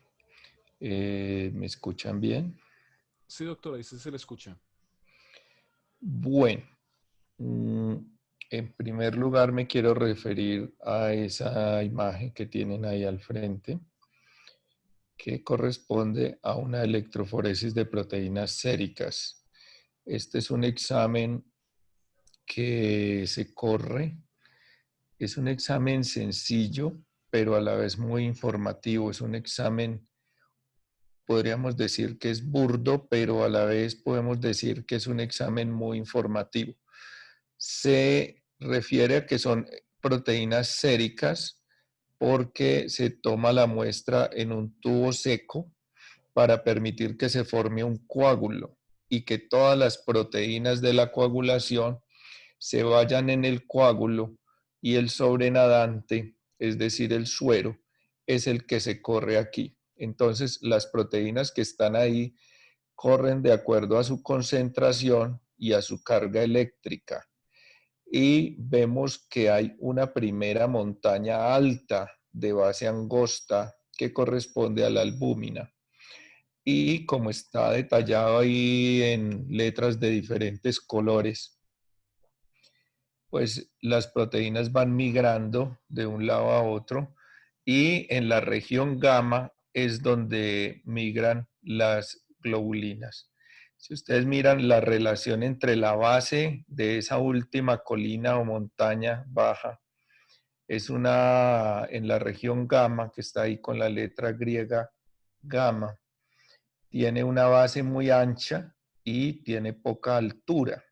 ¿me escuchan bien? Sí, doctora, ahí se le escucha. Bueno, en primer lugar me quiero referir a esa imagen que tienen ahí al frente, que corresponde a una electroforesis de proteínas séricas. Este es un examen que se corre. Es un examen sencillo, pero a la vez muy informativo. Es un examen, podríamos decir que es burdo, pero a la vez podemos decir que es un examen muy informativo. Se refiere a que son proteínas séricas porque se toma la muestra en un tubo seco para permitir que se forme un coágulo y que todas las proteínas de la coagulación se vayan en el coágulo y el sobrenadante, es decir, el suero, es el que se corre aquí. Entonces, las proteínas que están ahí corren de acuerdo a su concentración y a su carga eléctrica. y vemos que hay una primera montaña alta de base angosta que corresponde a la albúmina. Y como está detallado ahí en letras de diferentes colores, pues las proteínas van migrando de un lado a otro y en la región gamma es donde migran las globulinas. Si ustedes miran la relación entre la base de esa última colina o montaña baja, es una en la región gamma, que está ahí con la letra griega gamma, tiene una base muy ancha y tiene poca altura.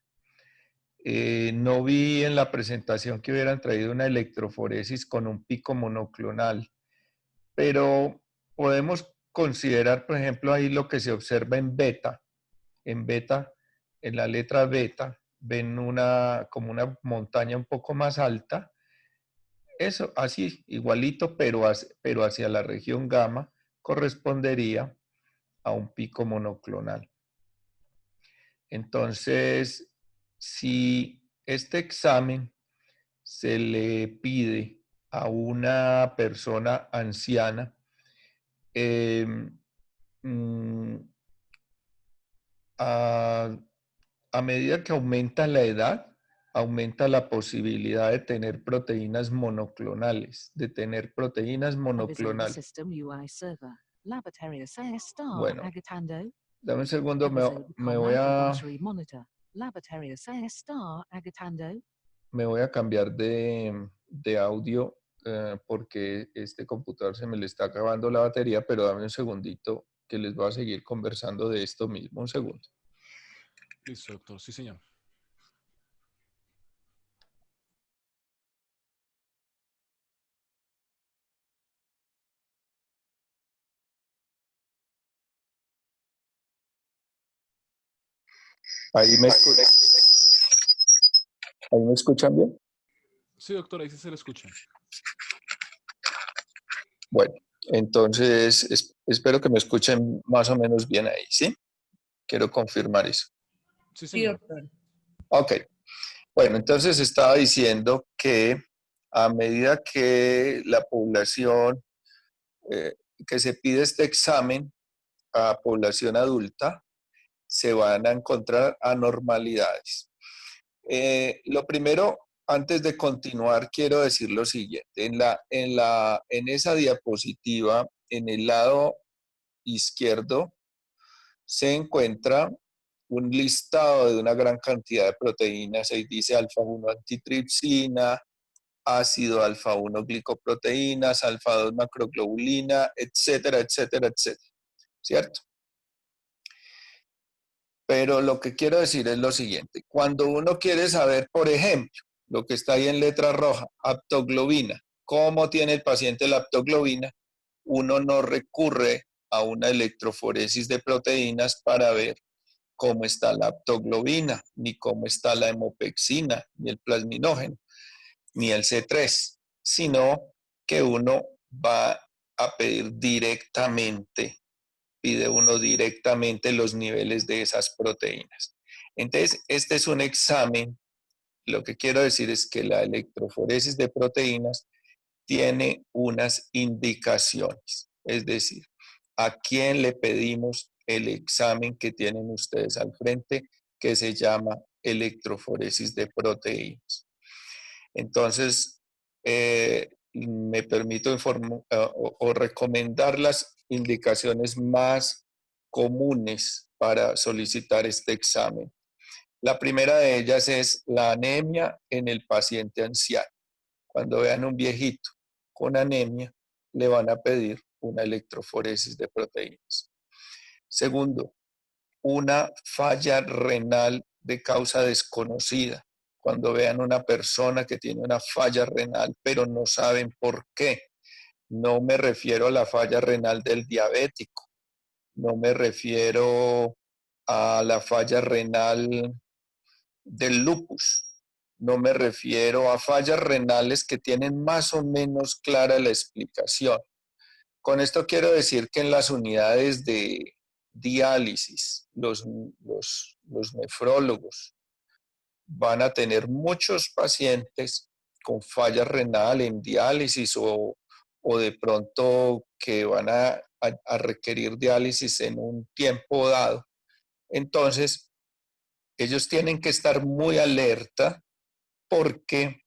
No vi en la presentación que hubieran traído una electroforesis con un pico monoclonal, pero podemos considerar, por ejemplo, ahí lo que se observa en beta. En beta, en la letra beta, ven como una montaña un poco más alta. Eso, así, igualito, pero hacia la región gamma, correspondería a un pico monoclonal. Entonces, si este examen se le pide a una persona anciana, mm, a, a medida que aumenta la edad, aumenta la posibilidad de tener proteínas monoclonales, monoclonales. Bueno, dame un segundo, me voy a cambiar de audio porque este computador se me le está acabando la batería, pero dame un segundito que les voy a seguir conversando de esto mismo. Un segundo. Listo, doctor. Sí, señor. ¿Ahí me escuchan bien? Sí, doctor, ahí sí se le escucha. Bueno, entonces espero que me escuchen más o menos bien ahí, ¿sí? Quiero confirmar eso. Sí, señor. Sí, doctor. Ok. Bueno, entonces estaba diciendo que a medida que la población, que se pide este examen a población adulta, se van a encontrar anormalidades. Lo primero, antes de continuar, quiero decir lo siguiente. En esa diapositiva, en el lado izquierdo, se encuentra un listado de una gran cantidad de proteínas. Ahí dice alfa-1 antitripsina, ácido alfa-1 glicoproteínas, alfa-2 macroglobulina, etcétera, etcétera, etcétera. ¿Cierto? Pero lo que quiero decir es lo siguiente. Cuando uno quiere saber, por ejemplo, lo que está ahí en letra roja, aptoglobina, cómo tiene el paciente la aptoglobina, uno no recurre a una electroforesis de proteínas para ver cómo está la aptoglobina, ni cómo está la hemopexina, ni el plasminógeno, ni el C3, sino que uno va a pedir directamente, pide uno directamente los niveles de esas proteínas. Entonces, este es un examen. Lo que quiero decir es que la electroforesis de proteínas tiene unas indicaciones, es decir, a quién le pedimos el examen que tienen ustedes al frente, que se llama electroforesis de proteínas. Entonces, me permito o recomendar las indicaciones más comunes para solicitar este examen. La primera de ellas es la anemia en el paciente anciano. Cuando vean un viejito con anemia, le van a pedir una electroforesis de proteínas. Segundo, una falla renal de causa desconocida. Cuando vean una persona que tiene una falla renal, pero no saben por qué. No me refiero a la falla renal del diabético, no me refiero a la falla renal del lupus, no me refiero a fallas renales que tienen más o menos clara la explicación. Con esto quiero decir que en las unidades de diálisis, los nefrólogos van a tener muchos pacientes con falla renal en diálisis o de pronto que van a requerir diálisis en un tiempo dado. Entonces, ellos tienen que estar muy alerta porque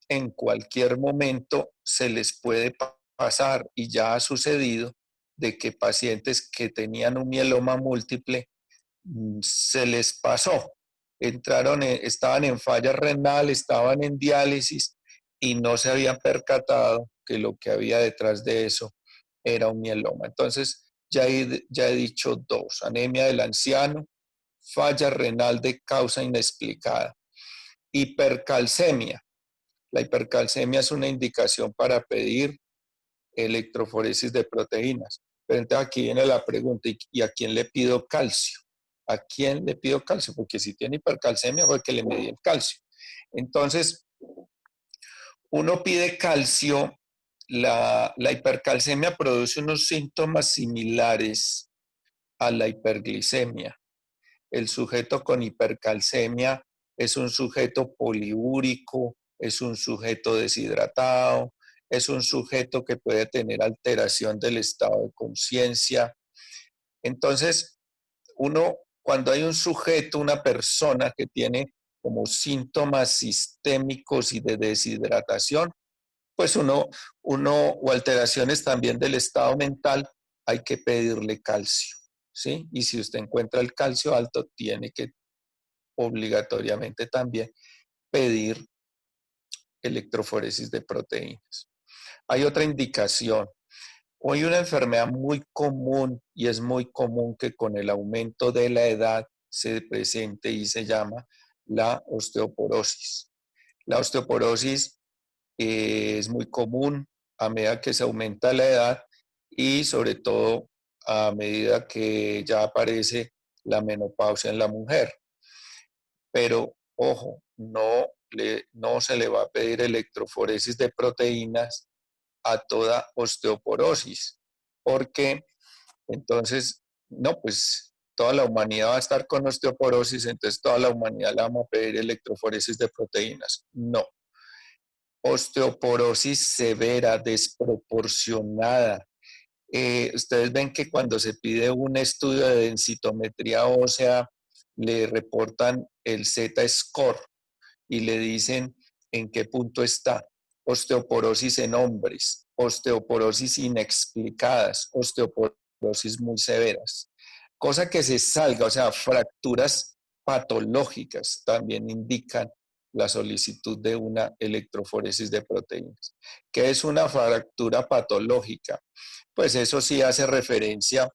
en cualquier momento se les puede pasar, y ya ha sucedido, de que pacientes que tenían un mieloma múltiple se les pasó. Estaban en falla renal, estaban en diálisis y no se habían percatado que lo que había detrás de eso era un mieloma. Entonces, ya he dicho dos: anemia del anciano, falla renal de causa inexplicada, hipercalcemia. La hipercalcemia es una indicación para pedir electroforesis de proteínas. Pero entonces aquí viene la pregunta: ¿y a quién le pido calcio? ¿A quién le pido calcio? Porque si tiene hipercalcemia fue que le medí el calcio. Entonces, uno pide calcio. La hipercalcemia produce unos síntomas similares a la hiperglicemia. El sujeto con hipercalcemia es un sujeto poliúrico, es un sujeto deshidratado, es un sujeto que puede tener alteración del estado de conciencia. Entonces, cuando hay un sujeto, una persona que tiene como síntomas sistémicos y de deshidratación, pues o alteraciones también del estado mental, hay que pedirle calcio, ¿sí? Y si usted encuentra el calcio alto, tiene que obligatoriamente también pedir electroforesis de proteínas. Hay otra indicación. Hay una enfermedad muy común, y es muy común que con el aumento de la edad se presente, y se llama la osteoporosis. La osteoporosis es muy común a medida que se aumenta la edad, y sobre todo a medida que ya aparece la menopausia en la mujer. Pero ojo, no se le va a pedir electroforesis de proteínas a toda osteoporosis, porque entonces, no, pues toda la humanidad va a estar con osteoporosis, entonces toda la humanidad le vamos a pedir electroforesis de proteínas. No. Osteoporosis severa, desproporcionada. Ustedes ven que cuando se pide un estudio de densitometría ósea, le reportan el Z-score y le dicen en qué punto está. Osteoporosis en hombres, osteoporosis inexplicadas, osteoporosis muy severas. Cosa que se salga, o sea, fracturas patológicas también indican la solicitud de una electroforesis de proteínas. ¿Qué es una fractura patológica? Pues eso sí hace referencia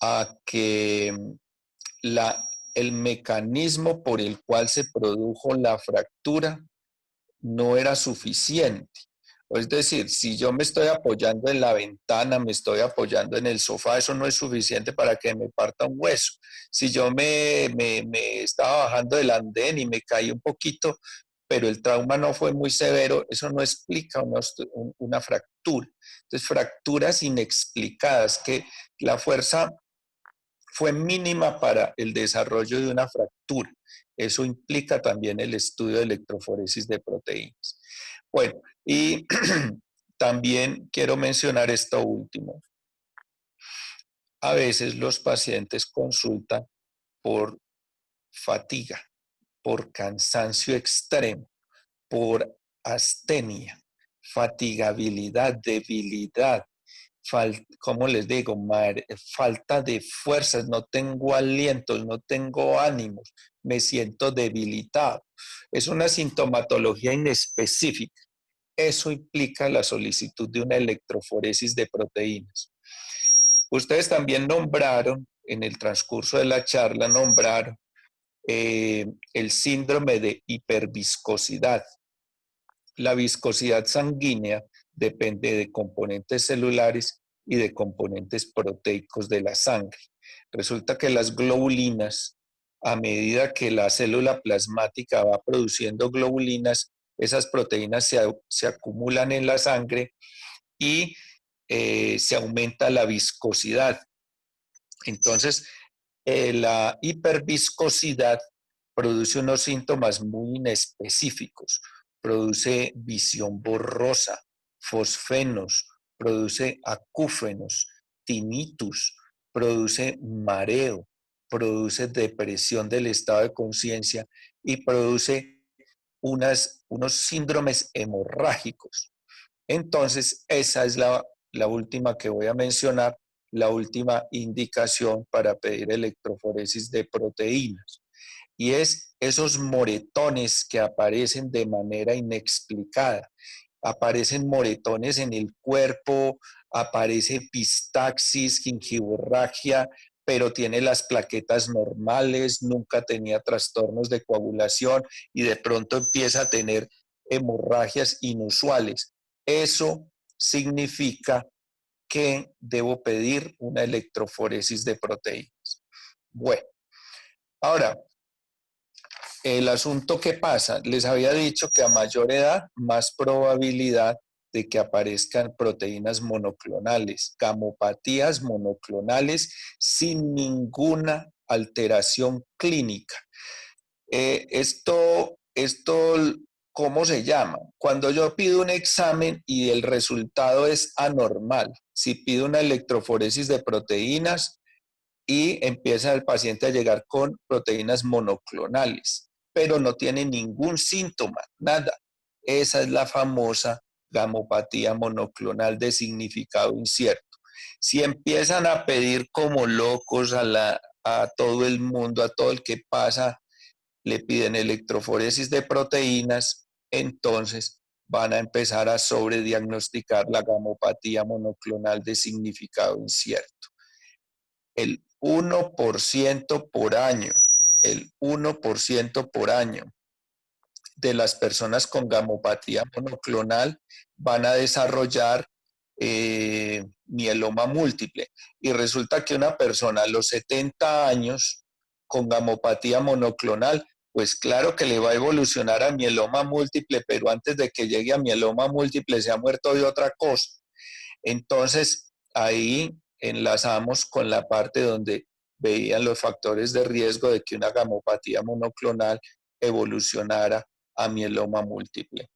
a que el mecanismo por el cual se produjo la fractura no era suficiente. Es decir, si yo me estoy apoyando en la ventana, me estoy apoyando en el sofá, eso no es suficiente para que me parta un hueso. Si yo me estaba bajando del andén y me caí un poquito, pero el trauma no fue muy severo, eso no explica una fractura. Entonces, fracturas inexplicadas, que la fuerza fue mínima para el desarrollo de una fractura. Eso implica también el estudio de electroforesis de proteínas. Bueno, y también quiero mencionar esto último. A veces los pacientes consultan por fatiga, por cansancio extremo, por astenia, fatigabilidad, debilidad, ¿cómo les digo? Falta de fuerzas, no tengo alientos, no tengo ánimos, me siento debilitado. Es una sintomatología inespecífica. Eso implica la solicitud de una electroforesis de proteínas. Ustedes también nombraron, en el transcurso de la charla, el síndrome de hiperviscosidad. La viscosidad sanguínea depende de componentes celulares y de componentes proteicos de la sangre. Resulta que las globulinas, a medida que la célula plasmática va produciendo globulinas, esas proteínas se acumulan en la sangre y se aumenta la viscosidad. Entonces, la hiperviscosidad produce unos síntomas muy inespecíficos. Produce visión borrosa, fosfenos, produce acúfenos, tinnitus, produce mareo, produce depresión del estado de conciencia y produce unos síndromes hemorrágicos. Entonces, esa es la última que voy a mencionar, la última indicación para pedir electroforesis de proteínas. Y es esos moretones que aparecen de manera inexplicada. Aparecen moretones en el cuerpo, aparece epistaxis, gingivorragia, pero tiene las plaquetas normales, nunca tenía trastornos de coagulación y de pronto empieza a tener hemorragias inusuales. Eso significa que debo pedir una electroforesis de proteínas. Bueno, ahora, el asunto que pasa, les había dicho que a mayor edad, más probabilidad de que aparezcan proteínas monoclonales, gamopatías monoclonales sin ninguna alteración clínica. Esto, ¿cómo se llama? Cuando yo pido un examen y el resultado es anormal, si pido una electroforesis de proteínas y empieza el paciente a llegar con proteínas monoclonales, pero no tiene ningún síntoma, nada. Esa es la famosa gamopatía monoclonal de significado incierto. Si empiezan a pedir como locos a todo el mundo, a todo el que pasa, le piden electroforesis de proteínas, entonces van a empezar a sobrediagnosticar la gamopatía monoclonal de significado incierto. El 1% por año, el 1% por año de las personas con gamopatía monoclonal van a desarrollar mieloma múltiple. Y resulta que una persona a los 70 años con gamopatía monoclonal, pues claro que le va a evolucionar a mieloma múltiple, pero antes de que llegue a mieloma múltiple se ha muerto de otra cosa. Entonces, ahí enlazamos con la parte donde veían los factores de riesgo de que una gamopatía monoclonal evolucionara a mieloma múltiple.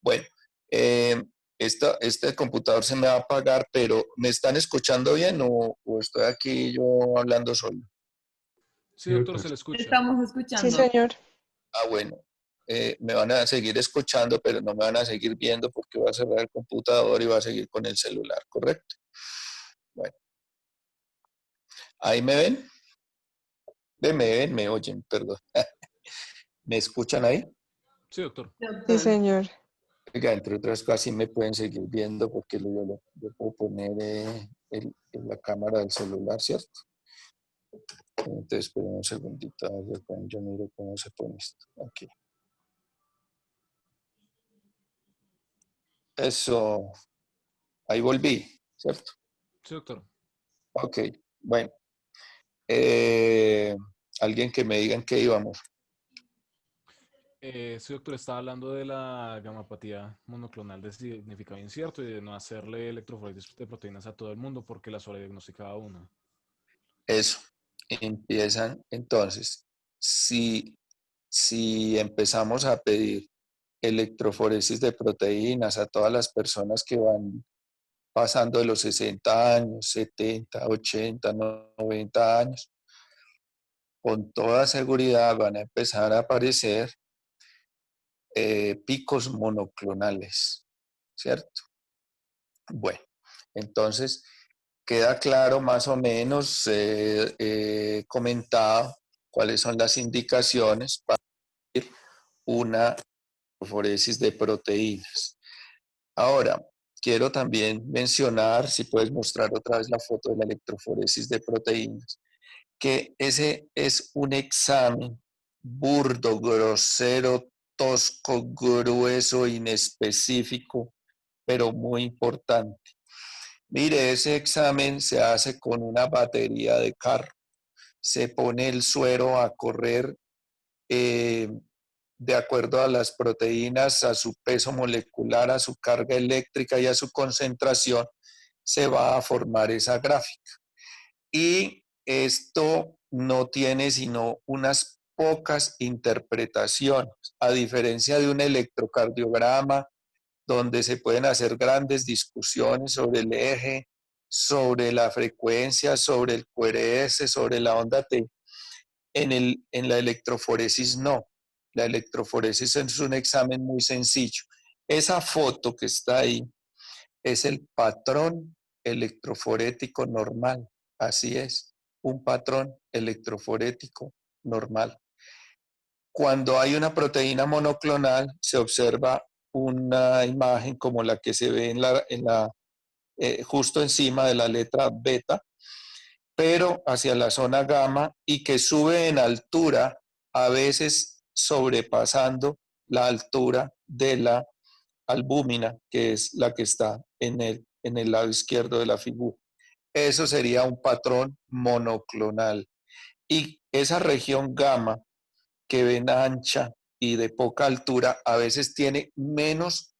Bueno, este computador se me va a apagar, pero ¿me están escuchando bien o estoy aquí yo hablando solo? Sí, doctor, se le escucha. Estamos Sí, escuchando. señor. Ah, bueno. Me van a seguir escuchando, pero no me van a seguir viendo porque voy a cerrar el computador y voy a seguir con el celular, ¿correcto? Bueno. ¿Ahí me ven? Me oyen, perdón. ¿Me escuchan ahí? Sí, doctor. Sí, señor. Oiga, entre otras cosas, sí me pueden seguir viendo porque yo puedo poner la cámara del celular, ¿cierto? Entonces, esperen un segundito, a ver, yo miro cómo se pone esto. Aquí. Eso. Ahí volví, ¿cierto? Sí, doctor. Ok, bueno. Alguien que me diga en qué íbamos. Sí, doctor, estaba hablando de la gamapatía monoclonal de significado incierto y de no hacerle electroforesis de proteínas a todo el mundo porque la sobrediagnosticaba uno. Eso. Empiezan, entonces, si empezamos a pedir electroforesis de proteínas a todas las personas que van pasando de los 60 años, 70, 80, 90 años, con toda seguridad van a empezar a aparecer picos monoclonales, ¿cierto? Bueno, entonces queda claro más o menos comentado cuáles son las indicaciones para una electroforesis de proteínas. Ahora, quiero también mencionar, si puedes mostrar otra vez la foto de la electroforesis de proteínas, que ese es un examen burdo, grosero, tosco, grueso, inespecífico, pero muy importante. Mire, ese examen se hace con una batería de carro. Se pone el suero a correr de acuerdo a las proteínas, a su peso molecular, a su carga eléctrica y a su concentración, se va a formar esa gráfica. Y esto no tiene sino unas pocas interpretaciones, a diferencia de un electrocardiograma donde se pueden hacer grandes discusiones sobre el eje, sobre la frecuencia, sobre el QRS, sobre la onda T. En la electroforesis no. La electroforesis es un examen muy sencillo. Esa foto que está ahí es el patrón electroforético normal. Así es, un patrón electroforético normal. Cuando hay una proteína monoclonal, se observa una imagen como la que se ve justo encima de la letra beta, pero hacia la zona gamma y que sube en altura, a veces sobrepasando la altura de la albúmina, que es la que está en el lado izquierdo de la figura. Eso sería un patrón monoclonal. Y esa región gamma que ven ancha y de poca altura, a veces tiene menos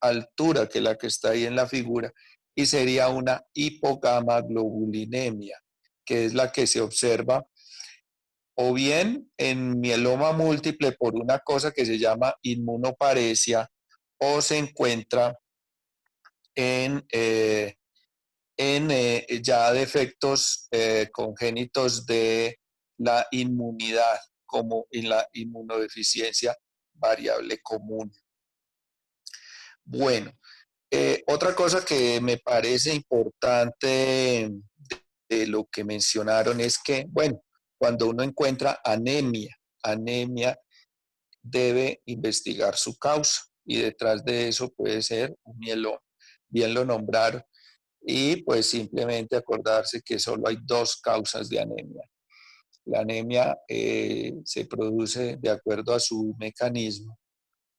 altura que la que está ahí en la figura y sería una hipogamaglobulinemia, que es la que se observa o bien en mieloma múltiple por una cosa que se llama inmunoparesia o se encuentra en, ya defectos congénitos de la inmunidad, como en la inmunodeficiencia variable común. Bueno, otra cosa que me parece importante de lo que mencionaron es que, bueno, cuando uno encuentra anemia debe investigar su causa y detrás de eso puede ser un mieloma. Bien lo nombraron y pues simplemente acordarse que solo hay dos causas de anemia. La anemia se produce de acuerdo a su mecanismo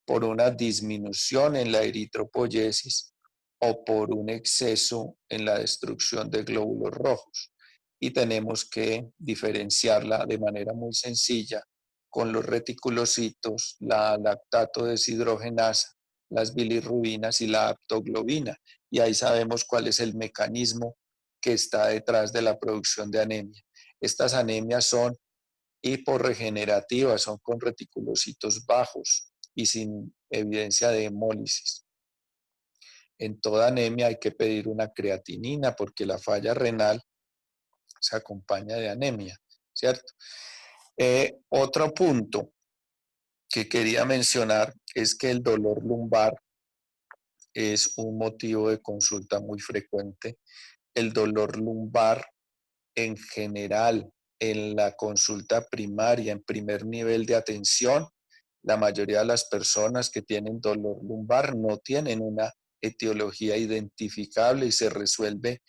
por una disminución en la eritropoyesis o por un exceso en la destrucción de glóbulos rojos. Y tenemos que diferenciarla de manera muy sencilla con los reticulocitos, la lactato deshidrogenasa, las bilirrubinas y la aptoglobina. Y ahí sabemos cuál es el mecanismo que está detrás de la producción de anemia. Estas anemias son hiporregenerativas, son con reticulocitos bajos y sin evidencia de hemólisis. En toda anemia hay que pedir una creatinina porque la falla renal se acompaña de anemia, ¿cierto? Otro punto que quería mencionar es que el dolor lumbar es un motivo de consulta muy frecuente. El dolor lumbar en general en la consulta primaria, en primer nivel de atención, la mayoría de las personas que tienen dolor lumbar no tienen una etiología identificable y se resuelve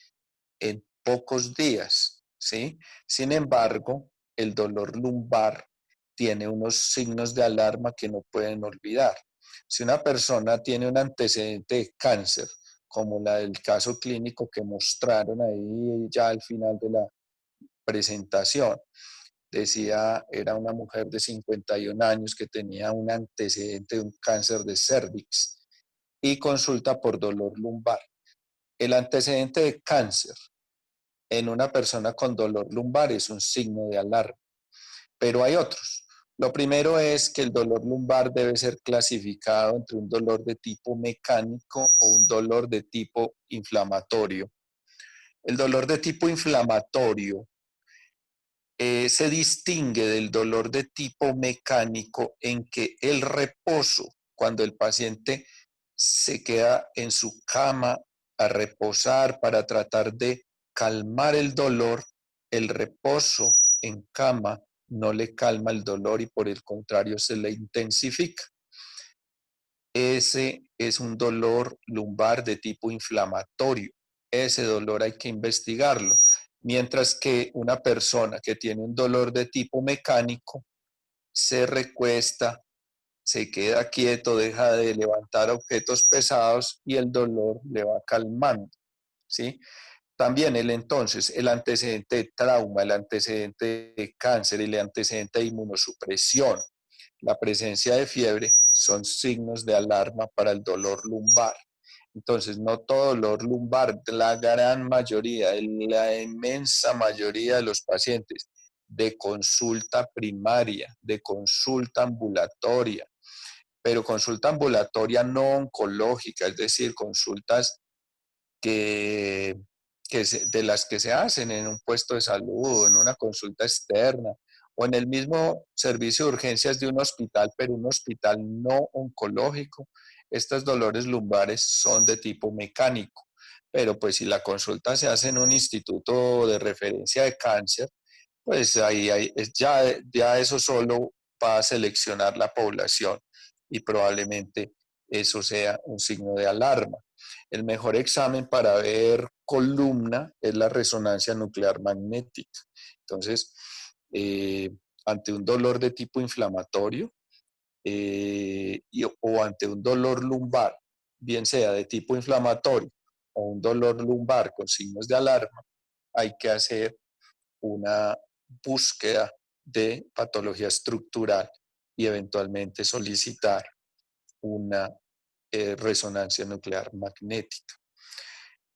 en pocos días, ¿sí? Sin embargo, el dolor lumbar tiene unos signos de alarma que no pueden olvidar. Si una persona tiene un antecedente de cáncer, como la del caso clínico que mostraron ahí ya al final de la presentación, decía, era una mujer de 51 años que tenía un antecedente de un cáncer de cervix y consulta por dolor lumbar. El antecedente de cáncer en una persona con dolor lumbar es un signo de alarma, pero hay otros. Lo primero es que el dolor lumbar debe ser clasificado entre un dolor de tipo mecánico o un dolor de tipo inflamatorio. El dolor de tipo inflamatorio se distingue del dolor de tipo mecánico en que el reposo, cuando el paciente se queda en su cama a reposar para tratar de calmar el dolor, el reposo en cama no le calma el dolor y por el contrario se le intensifica. Ese es un dolor lumbar de tipo inflamatorio. Ese dolor hay que investigarlo. Mientras que una persona que tiene un dolor de tipo mecánico se recuesta, se queda quieto, deja de levantar objetos pesados y el dolor le va calmando, ¿sí? También el antecedente de trauma, el antecedente de cáncer, el antecedente de inmunosupresión, la presencia de fiebre son signos de alarma para el dolor lumbar. Entonces, no todo dolor lumbar, la gran mayoría, la inmensa mayoría de los pacientes de consulta primaria, de consulta ambulatoria, pero consulta ambulatoria no oncológica, es decir, consultas que, de las que se hacen en un puesto de salud, en una consulta externa o en el mismo servicio de urgencias de un hospital, pero un hospital no oncológico. Estos dolores lumbares son de tipo mecánico, pero pues si la consulta se hace en un instituto de referencia de cáncer, pues ya eso solo va a seleccionar la población y probablemente eso sea un signo de alarma. El mejor examen para ver columna es la resonancia nuclear magnética. Entonces, ante un dolor de tipo inflamatorio o ante un dolor lumbar, bien sea de tipo inflamatorio o un dolor lumbar con signos de alarma, hay que hacer una búsqueda de patología estructural y eventualmente solicitar una resonancia nuclear magnética.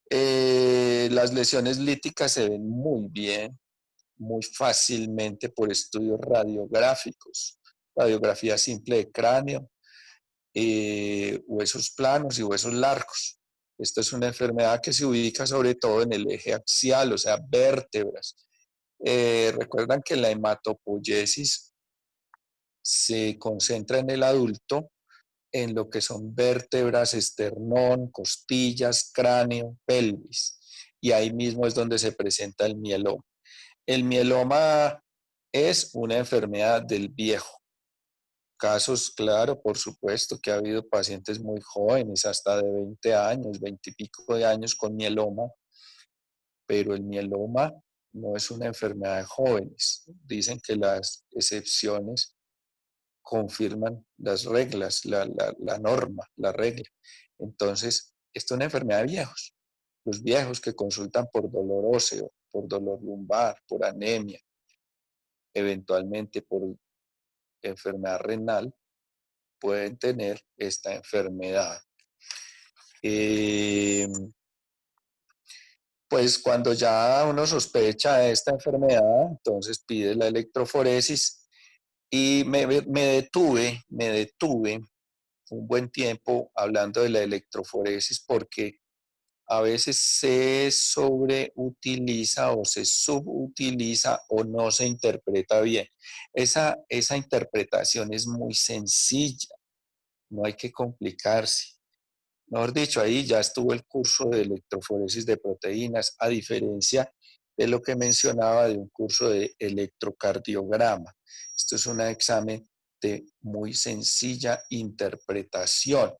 Las lesiones líticas se ven muy bien, muy fácilmente por estudios radiográficos, radiografía simple de cráneo, huesos planos y huesos largos. Esta es una enfermedad que se ubica sobre todo en el eje axial, o sea, vértebras. Recuerdan que la hematopoiesis se concentra en el adulto en lo que son vértebras, esternón, costillas, cráneo, pelvis. Y ahí mismo es donde se presenta el mieloma. El mieloma es una enfermedad del viejo. Casos, claro, por supuesto que ha habido pacientes muy jóvenes, hasta de 20 años, 20 y pico de años con mieloma, pero el mieloma no es una enfermedad de jóvenes. Dicen que las excepciones confirman las reglas, la norma, la regla. Entonces, esto es una enfermedad de viejos. Los viejos que consultan por dolor óseo, por dolor lumbar, por anemia, eventualmente por enfermedad renal, pueden tener esta enfermedad. Pues cuando ya uno sospecha de esta enfermedad, entonces pide la electroforesis y me detuve un buen tiempo hablando de la electroforesis porque a veces se sobreutiliza o se subutiliza o no se interpreta bien. Esa interpretación es muy sencilla, no hay que complicarse. Mejor dicho, ahí ya estuvo el curso de electroforesis de proteínas, a diferencia de lo que mencionaba de un curso de electrocardiograma. Esto es un examen de muy sencilla interpretación.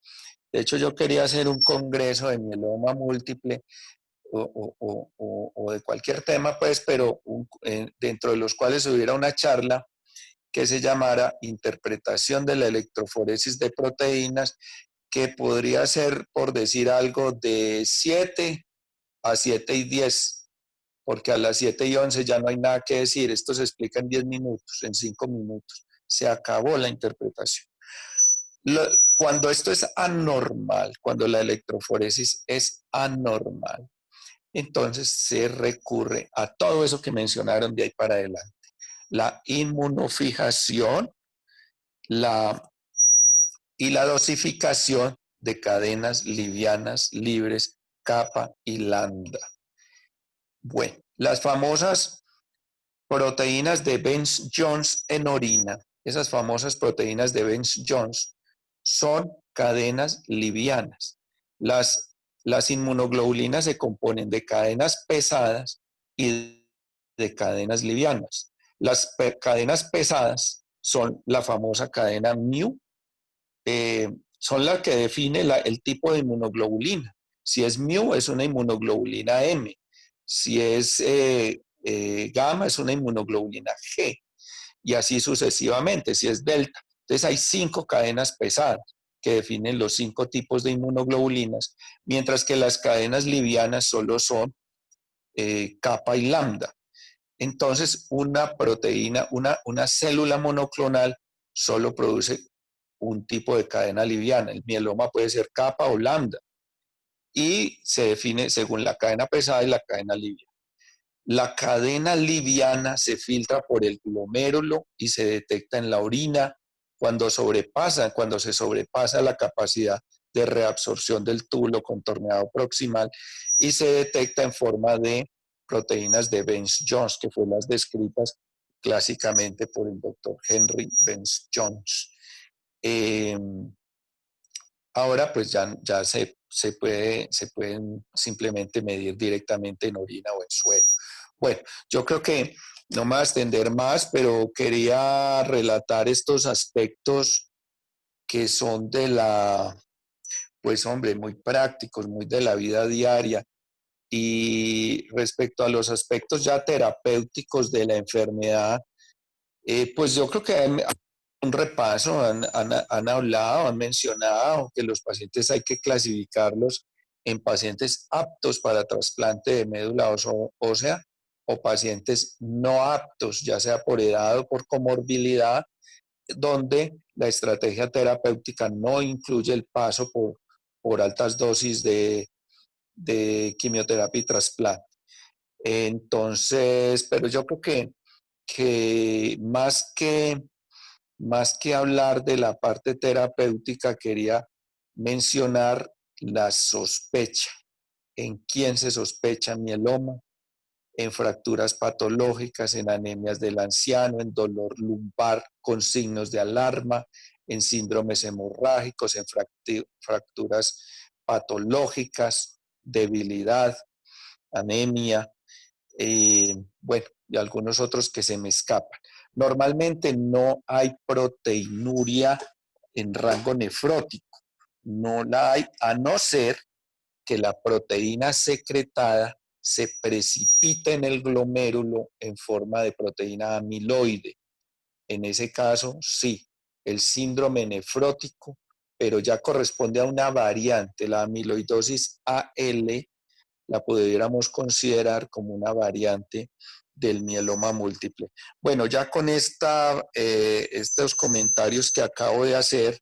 De hecho, yo quería hacer un congreso de mieloma múltiple o de cualquier tema, pues, pero dentro de los cuales hubiera una charla que se llamara Interpretación de la electroforesis de proteínas, que podría ser, por decir algo, de 7 a 7:10, porque a las 7:11 ya no hay nada que decir, esto se explica en 10 minutos, en 5 minutos, se acabó la interpretación. Cuando esto es anormal, cuando la electroforesis es anormal, entonces se recurre a todo eso que mencionaron de ahí para adelante. La inmunofijación y la dosificación de cadenas livianas, libres, kappa y lambda. Bueno, las famosas proteínas de Bence-Jones en orina, esas famosas proteínas de Bence-Jones son cadenas livianas. Las inmunoglobulinas se componen de cadenas pesadas y de cadenas livianas. Las cadenas pesadas son la famosa cadena mu, son las que define el tipo de inmunoglobulina. Si es mu, es una inmunoglobulina M. Si es gamma, es una inmunoglobulina G. Y así sucesivamente, si es delta. Entonces hay 5 cadenas pesadas que definen los 5 tipos de inmunoglobulinas, mientras que las cadenas livianas solo son kappa y lambda. Entonces, una proteína, una célula monoclonal solo produce un tipo de cadena liviana. El mieloma puede ser kappa o lambda y se define según la cadena pesada y la cadena liviana. La cadena liviana se filtra por el glomérulo y se detecta en la orina cuando se sobrepasa la capacidad de reabsorción del túbulo contorneado proximal y se detecta en forma de proteínas de Bence-Jones, que fueron las descritas clásicamente por el doctor Henry Bence-Jones. Ahora pues ya se pueden simplemente medir directamente en orina o en suero. Bueno, yo creo que no me voy a extender más, pero quería relatar estos aspectos que son pues hombre, muy prácticos, muy de la vida diaria. Y respecto a los aspectos ya terapéuticos de la enfermedad, pues yo creo que hay un repaso, han hablado, han mencionado que los pacientes hay que clasificarlos en pacientes aptos para trasplante de médula ósea o pacientes no aptos, ya sea por edad o por comorbilidad, donde la estrategia terapéutica no incluye el paso por altas dosis de quimioterapia y trasplante. Entonces, pero yo creo que más que hablar de la parte terapéutica, quería mencionar la sospecha. ¿En quién se sospecha mieloma? En fracturas patológicas, en anemias del anciano, en dolor lumbar con signos de alarma, en síndromes hemorrágicos, en fracturas patológicas, debilidad, anemia, bueno, y algunos otros que se me escapan. Normalmente no hay proteinuria en rango nefrótico, no la hay, a no ser que la proteína secretada se precipita en el glomérulo en forma de proteína amiloide. En ese caso, sí, el síndrome nefrótico, pero ya corresponde a una variante, la amiloidosis AL, la pudiéramos considerar como una variante del mieloma múltiple. Bueno, ya con estos comentarios que acabo de hacer,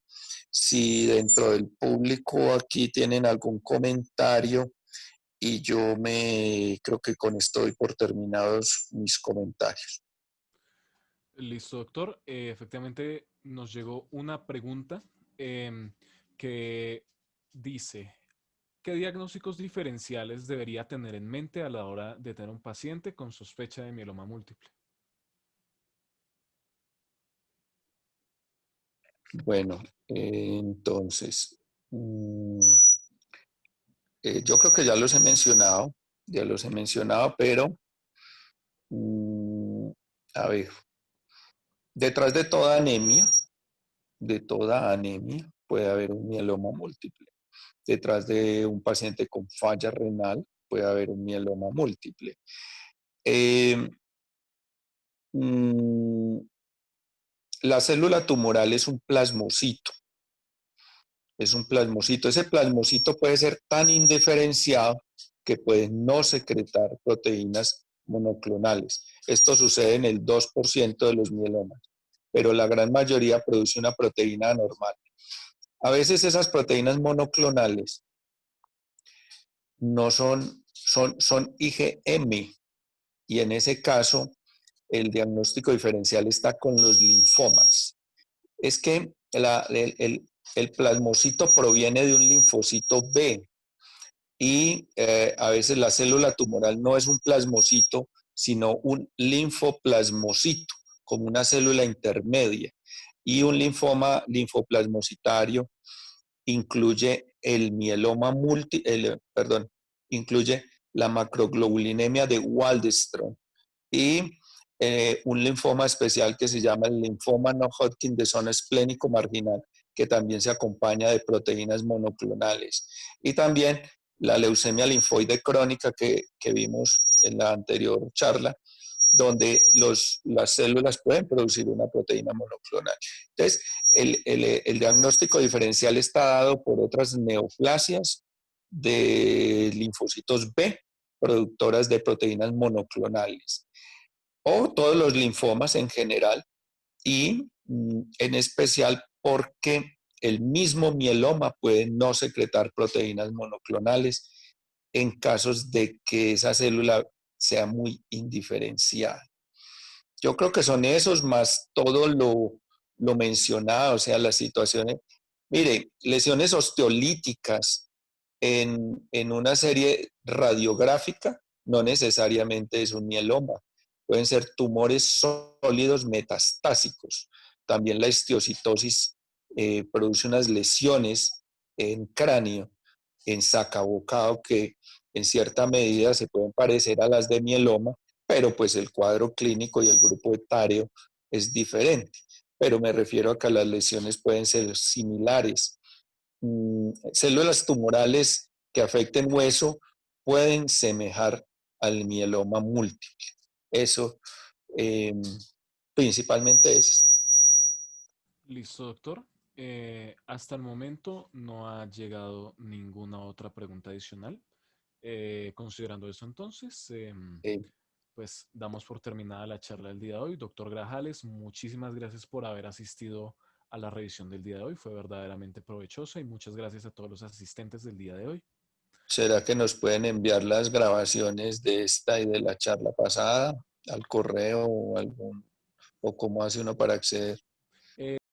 si dentro del público aquí tienen algún comentario, y creo que con esto doy por terminados mis comentarios. Listo, doctor. Efectivamente, nos llegó una pregunta que dice, ¿qué diagnósticos diferenciales debería tener en mente a la hora de tener un paciente con sospecha de mieloma múltiple? Bueno, entonces, yo creo que ya los he mencionado, pero a ver, detrás de toda anemia puede haber un mieloma múltiple. Detrás de un paciente con falla renal puede haber un mieloma múltiple. Eh, mm, la célula tumoral es un plasmocito. Es un plasmocito. Ese plasmocito puede ser tan indiferenciado que puede no secretar proteínas monoclonales. Esto sucede en el 2% de los mielomas, pero la gran mayoría produce una proteína anormal. A veces esas proteínas monoclonales no son IgM, y en ese caso el diagnóstico diferencial está con los linfomas. Es que el plasmocito proviene de un linfocito B y a veces la célula tumoral no es un plasmocito, sino un linfoplasmocito, como una célula intermedia. Y un linfoplasmocitario incluye el mieloma incluye la macroglobulinemia de Waldenström y un linfoma especial que se llama el linfoma no-Hodgkin de zona esplénico marginal, que también se acompaña de proteínas monoclonales. Y también la leucemia linfoide crónica que vimos en la anterior charla, donde las células pueden producir una proteína monoclonal. Entonces, el diagnóstico diferencial está dado por otras neoplasias de linfocitos B, productoras de proteínas monoclonales, o todos los linfomas en general, y en especial porque el mismo mieloma puede no secretar proteínas monoclonales en casos de que esa célula sea muy indiferenciada. Yo creo que son esos más todo lo mencionado, o sea, las situaciones. Mire, lesiones osteolíticas en una serie radiográfica no necesariamente es un mieloma. Pueden ser tumores sólidos metastásicos. También la histiocytosis produce unas lesiones en cráneo, en sacabocado, que en cierta medida se pueden parecer a las de mieloma, pero pues el cuadro clínico y el grupo etario es diferente. Pero me refiero a que las lesiones pueden ser similares. Células tumorales que afecten hueso pueden semejar al mieloma múltiple. Eso principalmente es. Listo, doctor. Hasta el momento no ha llegado ninguna otra pregunta adicional. Considerando eso entonces, pues damos por terminada la charla del día de hoy. Doctor Grajales, muchísimas gracias por haber asistido a la revisión del día de hoy. Fue verdaderamente provechosa y muchas gracias a todos los asistentes del día de hoy. ¿Será que nos pueden enviar las grabaciones de esta y de la charla pasada al correo o cómo hace uno para acceder?